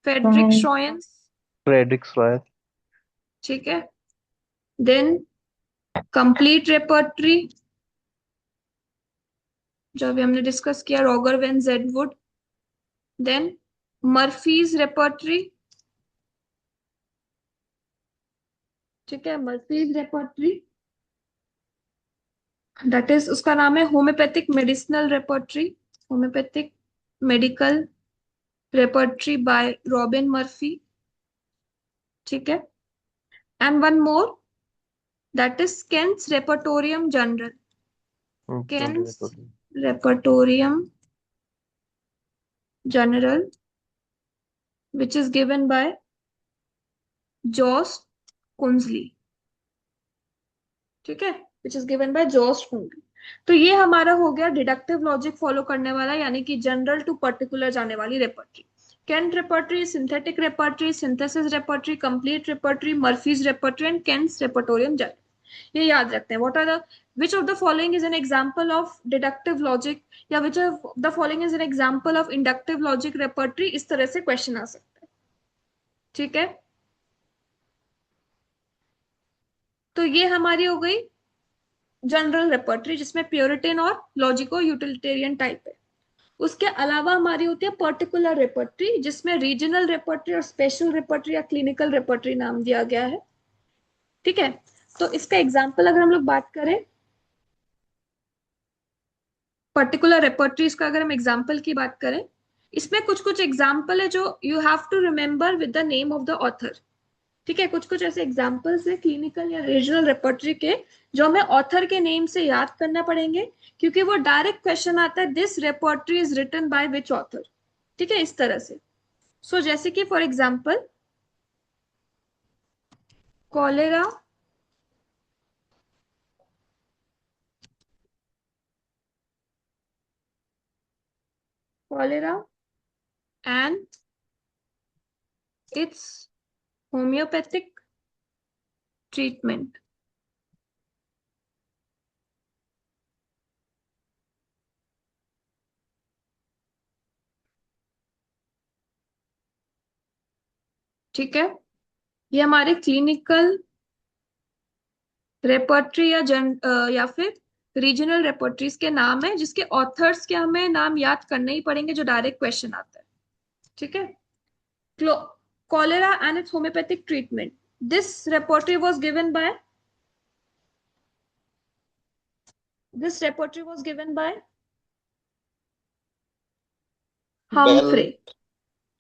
Frederick Schroens। क्रेडिक्स रॉय, ठीक है, देन कंप्लीट रेपर्टरी जो अभी हमने डिस्कस किया, रॉगर वेन जेडवुड। देन मर्फीज रेपर्टरी, ठीक है, मर्फीज रेपर्टरी दैट इज, उसका नाम है homeopathic medicinal repertory, homeopathic medical repertory by Robin Murphy. ठीक है, and one more that is Kent's repertorium general, Kent's repertorium general which is given by Jost Kunzli। ठीक है, which is given by Jost Kunzli। तो ये हमारा हो गया deductive logic follow करने वाला, यानी कि जनरल टू पर्टिकुलर जाने वाली repertory. Kent repertory, synthetic repertory, synthesis repertory, complete repertory, Murphy's repertory and Kent's repertorium general. ये याद रखते हैं। What are the which of the following is an example of deductive logic, या which of the following is an example of inductive logic repertory, इस तरह से question आ सकता है। ठीक है, तो ये हमारी हो गई जनरल रेपर्टरी, जिसमें प्योरिटन और लॉजिको यूटिलिटेरियन टाइप है। उसके अलावा हमारी होती है पर्टिकुलर रेपर्टरी, जिसमें रीजनल रेपर्टरी और स्पेशल रेपर्टरी या क्लिनिकल रेपर्टरी नाम दिया गया है। ठीक है, तो इसका एग्जांपल अगर हम लोग बात करें, पर्टिकुलर रेपर्टरीज का अगर हम एग्जांपल की बात करें, इसमें कुछ कुछ एग्जांपल है जो you have to remember with the name of the author. ठीक है, कुछ कुछ ऐसे एग्जांपल्स है क्लिनिकल या रीजनल रेपर्टरी के जो हमें ऑथर के नेम से याद करना पड़ेंगे, क्योंकि वो डायरेक्ट क्वेश्चन आता है, this repertory is written by which author. ठीक है, इस तरह से। सो जैसे कि for example cholera and its homoeopathic treatment. ठीक है, ये हमारे क्लिनिकल रेपर्टरी या फिर रीजनल रेपर्टरीज के नाम है, जिसके ऑथर्स के हमें नाम याद करने ही पड़ेंगे जो डायरेक्ट क्वेश्चन आता है। ठीक है, cholera and its homeopathic treatment, this repertory was given by Humphrey,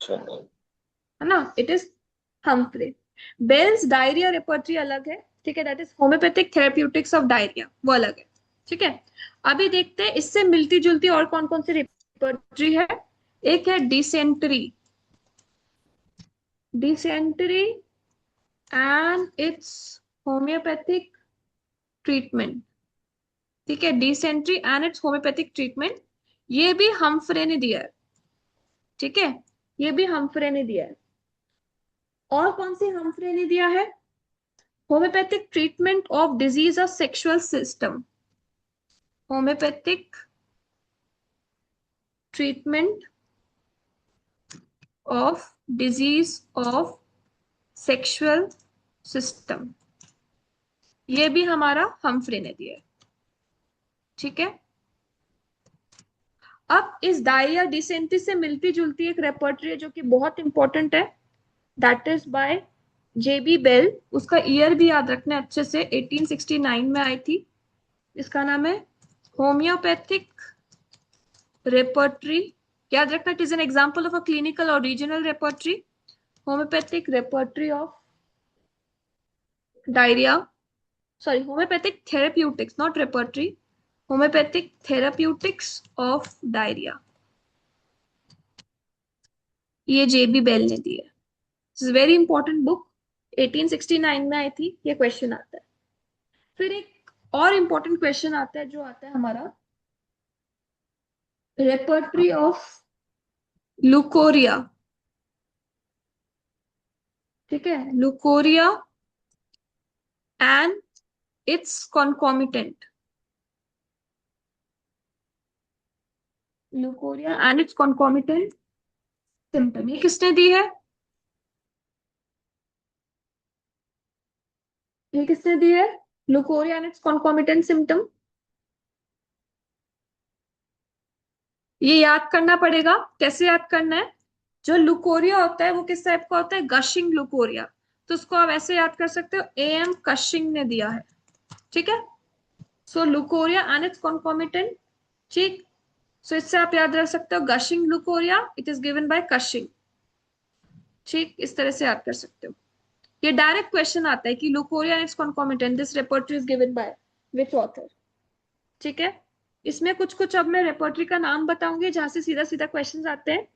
है ना, it is Humphrey. Bell's diarrhoea repertory अलग है। ठीक है, that is homoeopathic therapeutics of diarrhoea, वो अलग है। ठीक है, अभी देखते हैं इससे मिलती जुलती और कौन कौन सी रेपर्टरी है। एक है dysentery and its homoeopathic treatment. ठीक है, dysentery and its homoeopathic treatment, ये भी हम्फ्रे ने दिया है। ठीक है, ये भी हम्फ्रे ने दिया है। और कौन सी हम्फ्रे ने दिया है? Homeopathic treatment of disease of sexual system, homeopathic treatment of disease of sexual system, ये भी हमारा हम्फ्रे ने दिया है। ठीक है, अब इस डायरिया डिसेंट्री से मिलती जुलती एक रेपर्टरी है जो कि बहुत इंपॉर्टेंट है, that is by JB Bell. उसका ईयर भी याद रखना अच्छे से, 1869 में आई थी। इसका नाम है होम्योपैथिक रेपर्टरी। याद रखना, it is an example of a clinical और regional repertory, homeopathic repertory of diarrhoea, sorry homeopathic therapeutics, not repertory, homeopathic therapeutics of diarrhoea, ये जेबी बेल ने दी है। इट्स वेरी इंपॉर्टेंट बुक, 1869 में आई थी। ये क्वेश्चन आता है। फिर एक और इंपॉर्टेंट क्वेश्चन आता है जो आता है हमारा रेपर्टरी ऑफ लुकोरिया। ठीक है, leucorrhoea and it's concomitant, leucorrhoea and it's concomitant symptom, ये किसने दी है? ये किसने दी है? Leucorrhoea and it's concomitant symptom. ये याद करना पड़ेगा। कैसे याद करना है? जो लुकोरिया होता है वो किस टाइप का होता है? Gushing leucorrhoea. तो उसको आप ऐसे याद कर सकते हो, एएम कशिंग ने दिया है। ठीक है, सो लुकोरिया एंड इट्स कॉन्कॉमिटेंट। ठीक, सो इससे आप याद रख सकते हो gushing leucorrhoea, it is given bye Cushing. ठीक, इस तरह से याद कर सकते हो। ये डायरेक्ट क्वेश्चन आता है कि leucorrhoea and it's concomitant, this repertory is given bye which author. ठीक है, इसमें कुछ कुछ अब मैं रेपर्टरी का नाम बताऊंगी जहां से सीधा सीधा क्वेश्चन आते हैं।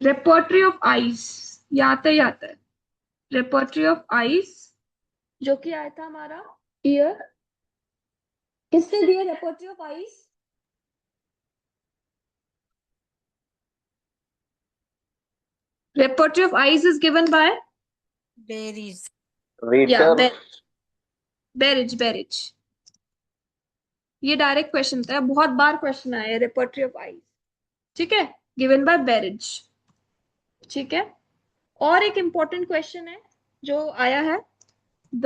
रेपर्टरी ऑफ आइस, ये आता ही आता है। रेपर्टरी ऑफ आइस, जो कि आया था हमारा ईयर, किसने दिया repertory of ice? Repertory of eyes is given by Berries. yeah, Ritter, Bell. Bearish bearish. ये डायरेक्ट क्वेश्चन था, बहुत बार क्वेश्चन आया है, रेपर्टरी ऑफ आइज। ठीक है, गिवन बाय बेरिज। ठीक है, और एक इंपॉर्टेंट क्वेश्चन है जो आया है, the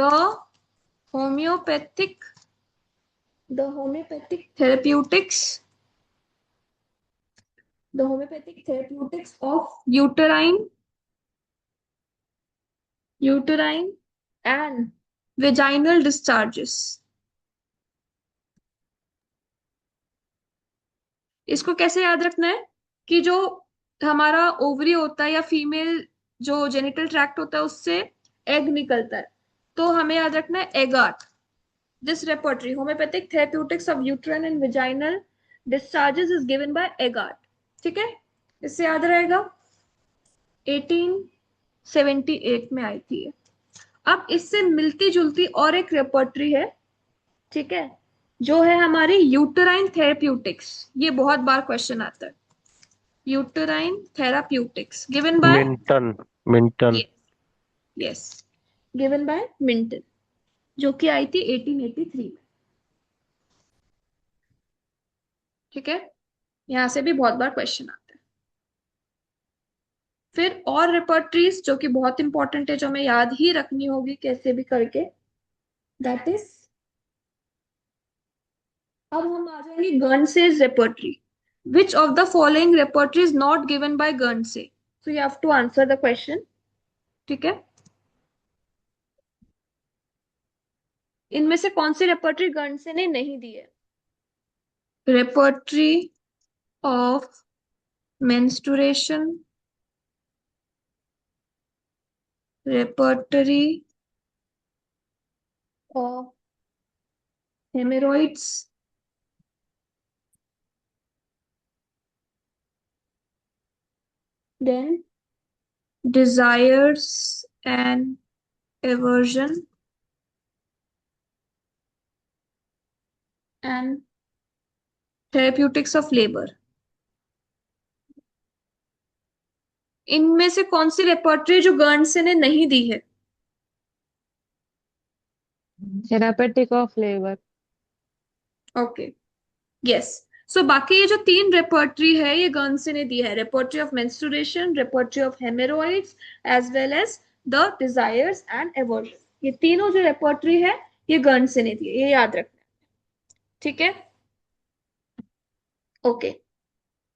homeopathic homeopathic therapeutics of uterine and vaginal discharges. इसको कैसे याद रखना है कि जो हमारा ओवरी होता है या फीमेल जो जेनिटल ट्रैक्ट होता है उससे एग निकलता है, तो हमें याद रखना है Eggert. This repertory homeopathic therapeutics of uterine and vaginal discharges is given by Eggert. ठीक है, इससे याद रहेगा, 1878 में आई थी ये। अब इससे मिलती जुलती और एक रेपर्टरी है, ठीक है, जो है हमारी यूटेराइन थेरेप्यूटिक्स। ये बहुत बार क्वेश्चन आता है, uterine therapeutics given by, Minton Minton yes, given by Minton, जो कि आई थी 1883 में। ठीक है, यहां से भी बहुत बार क्वेश्चन आता है। फिर और रेपर्टरीज जो कि बहुत इंपॉर्टेंट है, जो हमें याद ही रखनी होगी कैसे भी करके, दैट इज, अब हम आ जाएंगे Guernsey's repertory. Which of the following repertory is not given by Guernsey? So you have to answer the question. ठीक है, इनमें से कौन सी रेपर्टरी Guernsey ने नहीं दी है? Repertory of menstruation, repertory of hemorrhoids, then desires and aversion, and therapeutics of labor। इनमें से कौन सी रेपर्टरी जो Guernsey ने नहीं दी है? Therapeutic of labour. Okay, yes. So बाकी ये जो तीन रेपर्टरी है ये Guernsey ने दी है, repertory of menstruation, repertory of haemorrhoids, as well as the desires and aversion. ये तीनों जो रेपर्टरी है ये Guernsey ने दी है, ये याद रखना है। ठीक है, ओके।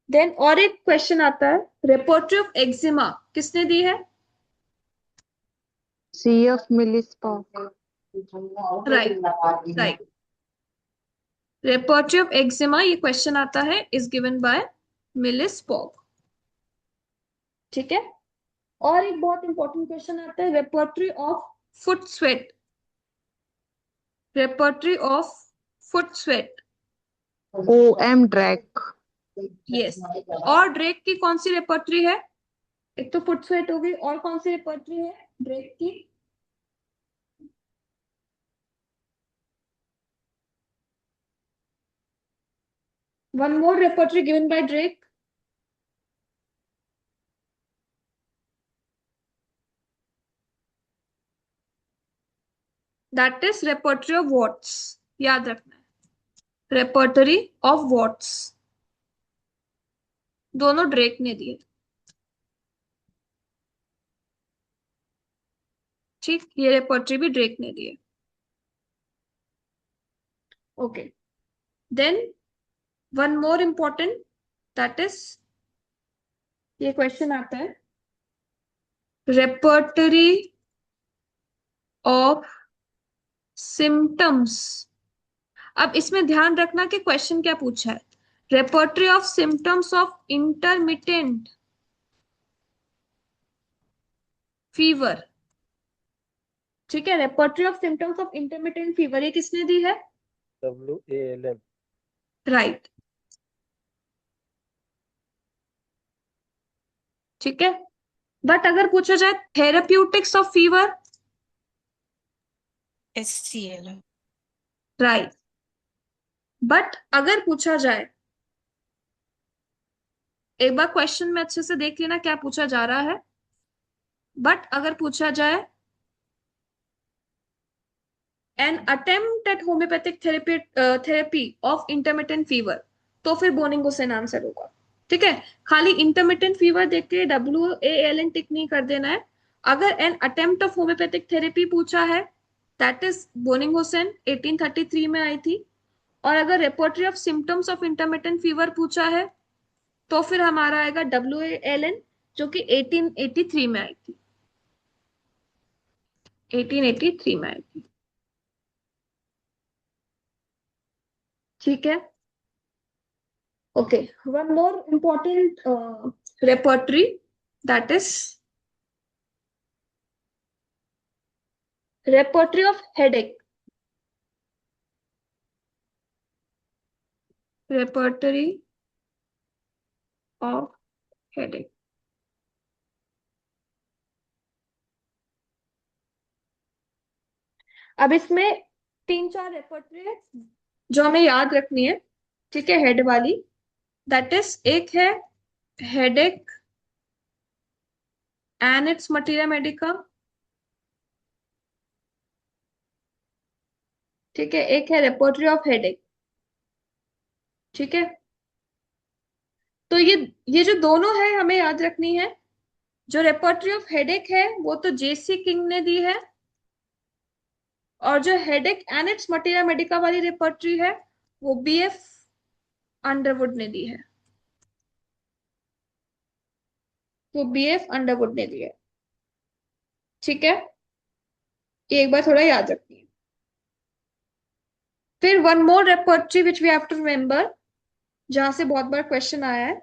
देन और एक क्वेश्चन आता है, रेपर्टरी ऑफ एक्जिमा किसने दी है? CF Millspaugh. Right right, repertory of eczema, ये क्वेश्चन आता है, is given by Millspaugh. ठीक है, और एक बहुत इंपॉर्टेंट क्वेश्चन आता है, repertory of foot sweat, repertory of foot sweat. OM Drake. Yes, और ड्रेक की कौन सी रेपर्टरी है? एक तो फुट स्वेट हो गई, और कौन सी रेपर्टरी है ड्रेक की? One more repertory given by Drake, that is repertory of what's. याद रखना है, रेपर्टरी ऑफ वॉट्स, दोनों ड्रेक ने दिए। ठीक, ये रेपर्टरी भी ड्रेक ने दी है। Okay, then one more important, that is, ये क्वेश्चन आता है, रेपर्टरी ऑफ सिम्टम्स। अब इसमें ध्यान रखना कि क्वेश्चन क्या पूछा है, repertory of symptoms of intermittent fever. ठीक है, repertory of symptoms of intermittent fever, ये किसने दी है? WALM। राइट, ठीक है, बट अगर पूछा जाए therapeutics of fever, SCL। Right, but अगर पूछा जाए, एक बार क्वेश्चन में अच्छे से देख लेना क्या पूछा जा रहा है, बट अगर पूछा जाए N attempt at homoeopathic therapy of intermittent fever, तो फिर बोनिंग हुसैन आंसर होगा। ठीक है, खाली इंटरमिटेंट फीवर देख के WALN टिक नहीं कर देना है। अगर N attempt of homoeopathic therapy पूछा है, दैट इज बोनिंग हुसैन, 1833 में आई थी। और अगर repertory of symptoms of intermittent fever पूछा है, तो फिर हमारा आएगा WALN, जो कि 1883 में आई थी, 1883 में आई थी। ठीक है, okay, one more important repertory, that is repertory of headache. Repertory of headache, अब इसमें 3-4 रेपर्टरी है जो हमें याद रखनी है। ठीक है, हेड वाली, दैट इज एक है headache and it's materia Medica. ठीक है, एक है रेपर्टरी ऑफ हेडेक। ठीक है, तो ये जो दोनों है हमें याद रखनी है। जो रेपर्टरी ऑफ हेडेक है वो तो JC किंग ने दी है, और जो headache and it's materia Medica वाली रेपर्टरी है वो BF अंडरवुड ने दी है, वो BF अंडरवुड ने दी है। ठीक है, ये एक बार थोड़ा याद रखिए। फिर one more repertory which we have to remember, जहां से बहुत बार क्वेश्चन आया है,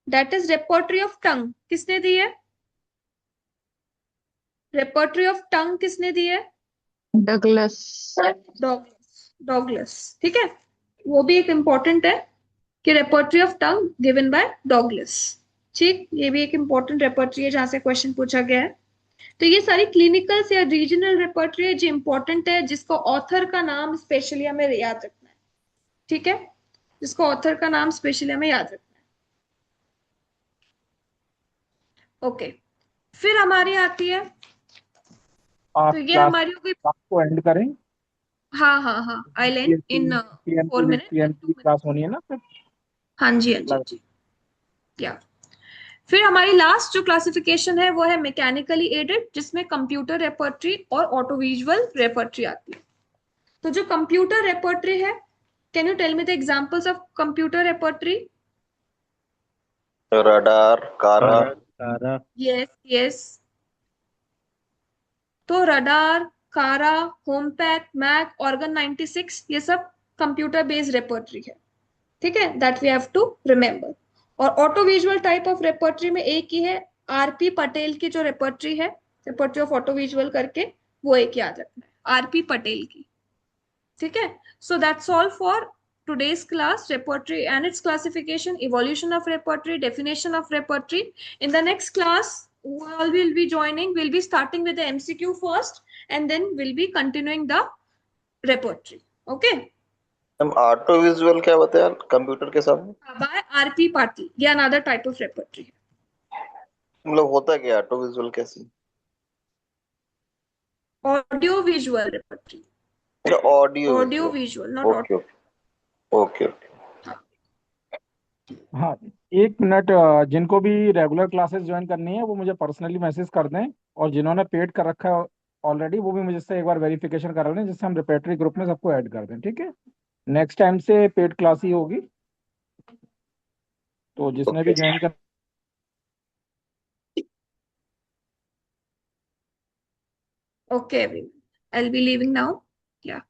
that is repertory of tongue. किसने दी है? रेपर्टरी ऑफ टंग किसने दी है? डगलस। Douglas, Douglas. ठीक है, वो भी एक इंपॉर्टेंट है कि repertory of tongue given by Douglas. ठीक, ये भी एक इंपॉर्टेंट रेपर्टरी है जहां से क्वेश्चन पूछा गया है। तो ये सारी क्लिनिकल्स या रीजनल रेपर्टरी है जो इंपॉर्टेंट है, जिसको ऑथर का नाम स्पेशली हमें याद रखना है। ठीक है, जिसको ऑथर का नाम स्पेशली हमें याद रखना है। ओके, फिर हमारी आती है, आप तो ये क्लास हमारी हो गई। को एंड करें। हाँ हाँ हाँ, आई लैंड इन 4 मिनट एंड 2 की मिनट। क्लास होनी है ना फिर। हाँ जी, हाँ जी, हाँ जी, या फिर हमारी लास्ट जो क्लासिफिकेशन है वो है मैकेनिकली एडेड, जिसमें कंप्यूटर रेपर्टरी और ऑटो विजुअल रेपर्टरी आती है। तो जो कंप्यूटर रेपर्टरी है, can you tell me the examples of computer repertory? Radar, CARA, CARA, yes yes, तो रडार, कारा, होमपैक, मैक, ऑर्गन 96, ये सब कंप्यूटर बेस्ड रेपर्टरी है। ठीक है, that we have to remember. और auto visual type of repertory में एक ही है, RP पटेल की जो रेपर्टरी है, रेपर्टरी ऑफ ऑटो विजुअल करके, वो एक याद रखना है, RP पटेल की। ठीक है, so that's all for today's class, repertory and its classification, evolution of repertory, definition of repertory. In the next class, who all will be joining, we'll be starting with the MCQ first and then we'll be continuing the repertory. Okay, हम auto visual क्या बताया computer के सामने? by RP Patil, ये another type of repertory है। मतलब होता क्या ऑटो विजुअल कैसे? Audio visual repertory, audio audio visual. visual, not okay audio। Okay okay. हाँ, 1 मिनट। जिनको भी रेगुलर क्लासेस ज्वाइन करनी है वो मुझे पर्सनली मैसेज कर दें, और जिन्होंने पेड कर रखा है ऑलरेडी वो भी मुझसे एक बार वेरिफिकेशन करा लें, जिससे हम रिपेटरी ग्रुप में सबको ऐड कर दें। ठीक है, नेक्स्ट टाइम से पेड क्लास ही होगी, तो जिसने भी ज्वाइन कर Okay, everyone, I'll be leaving now. Yeah.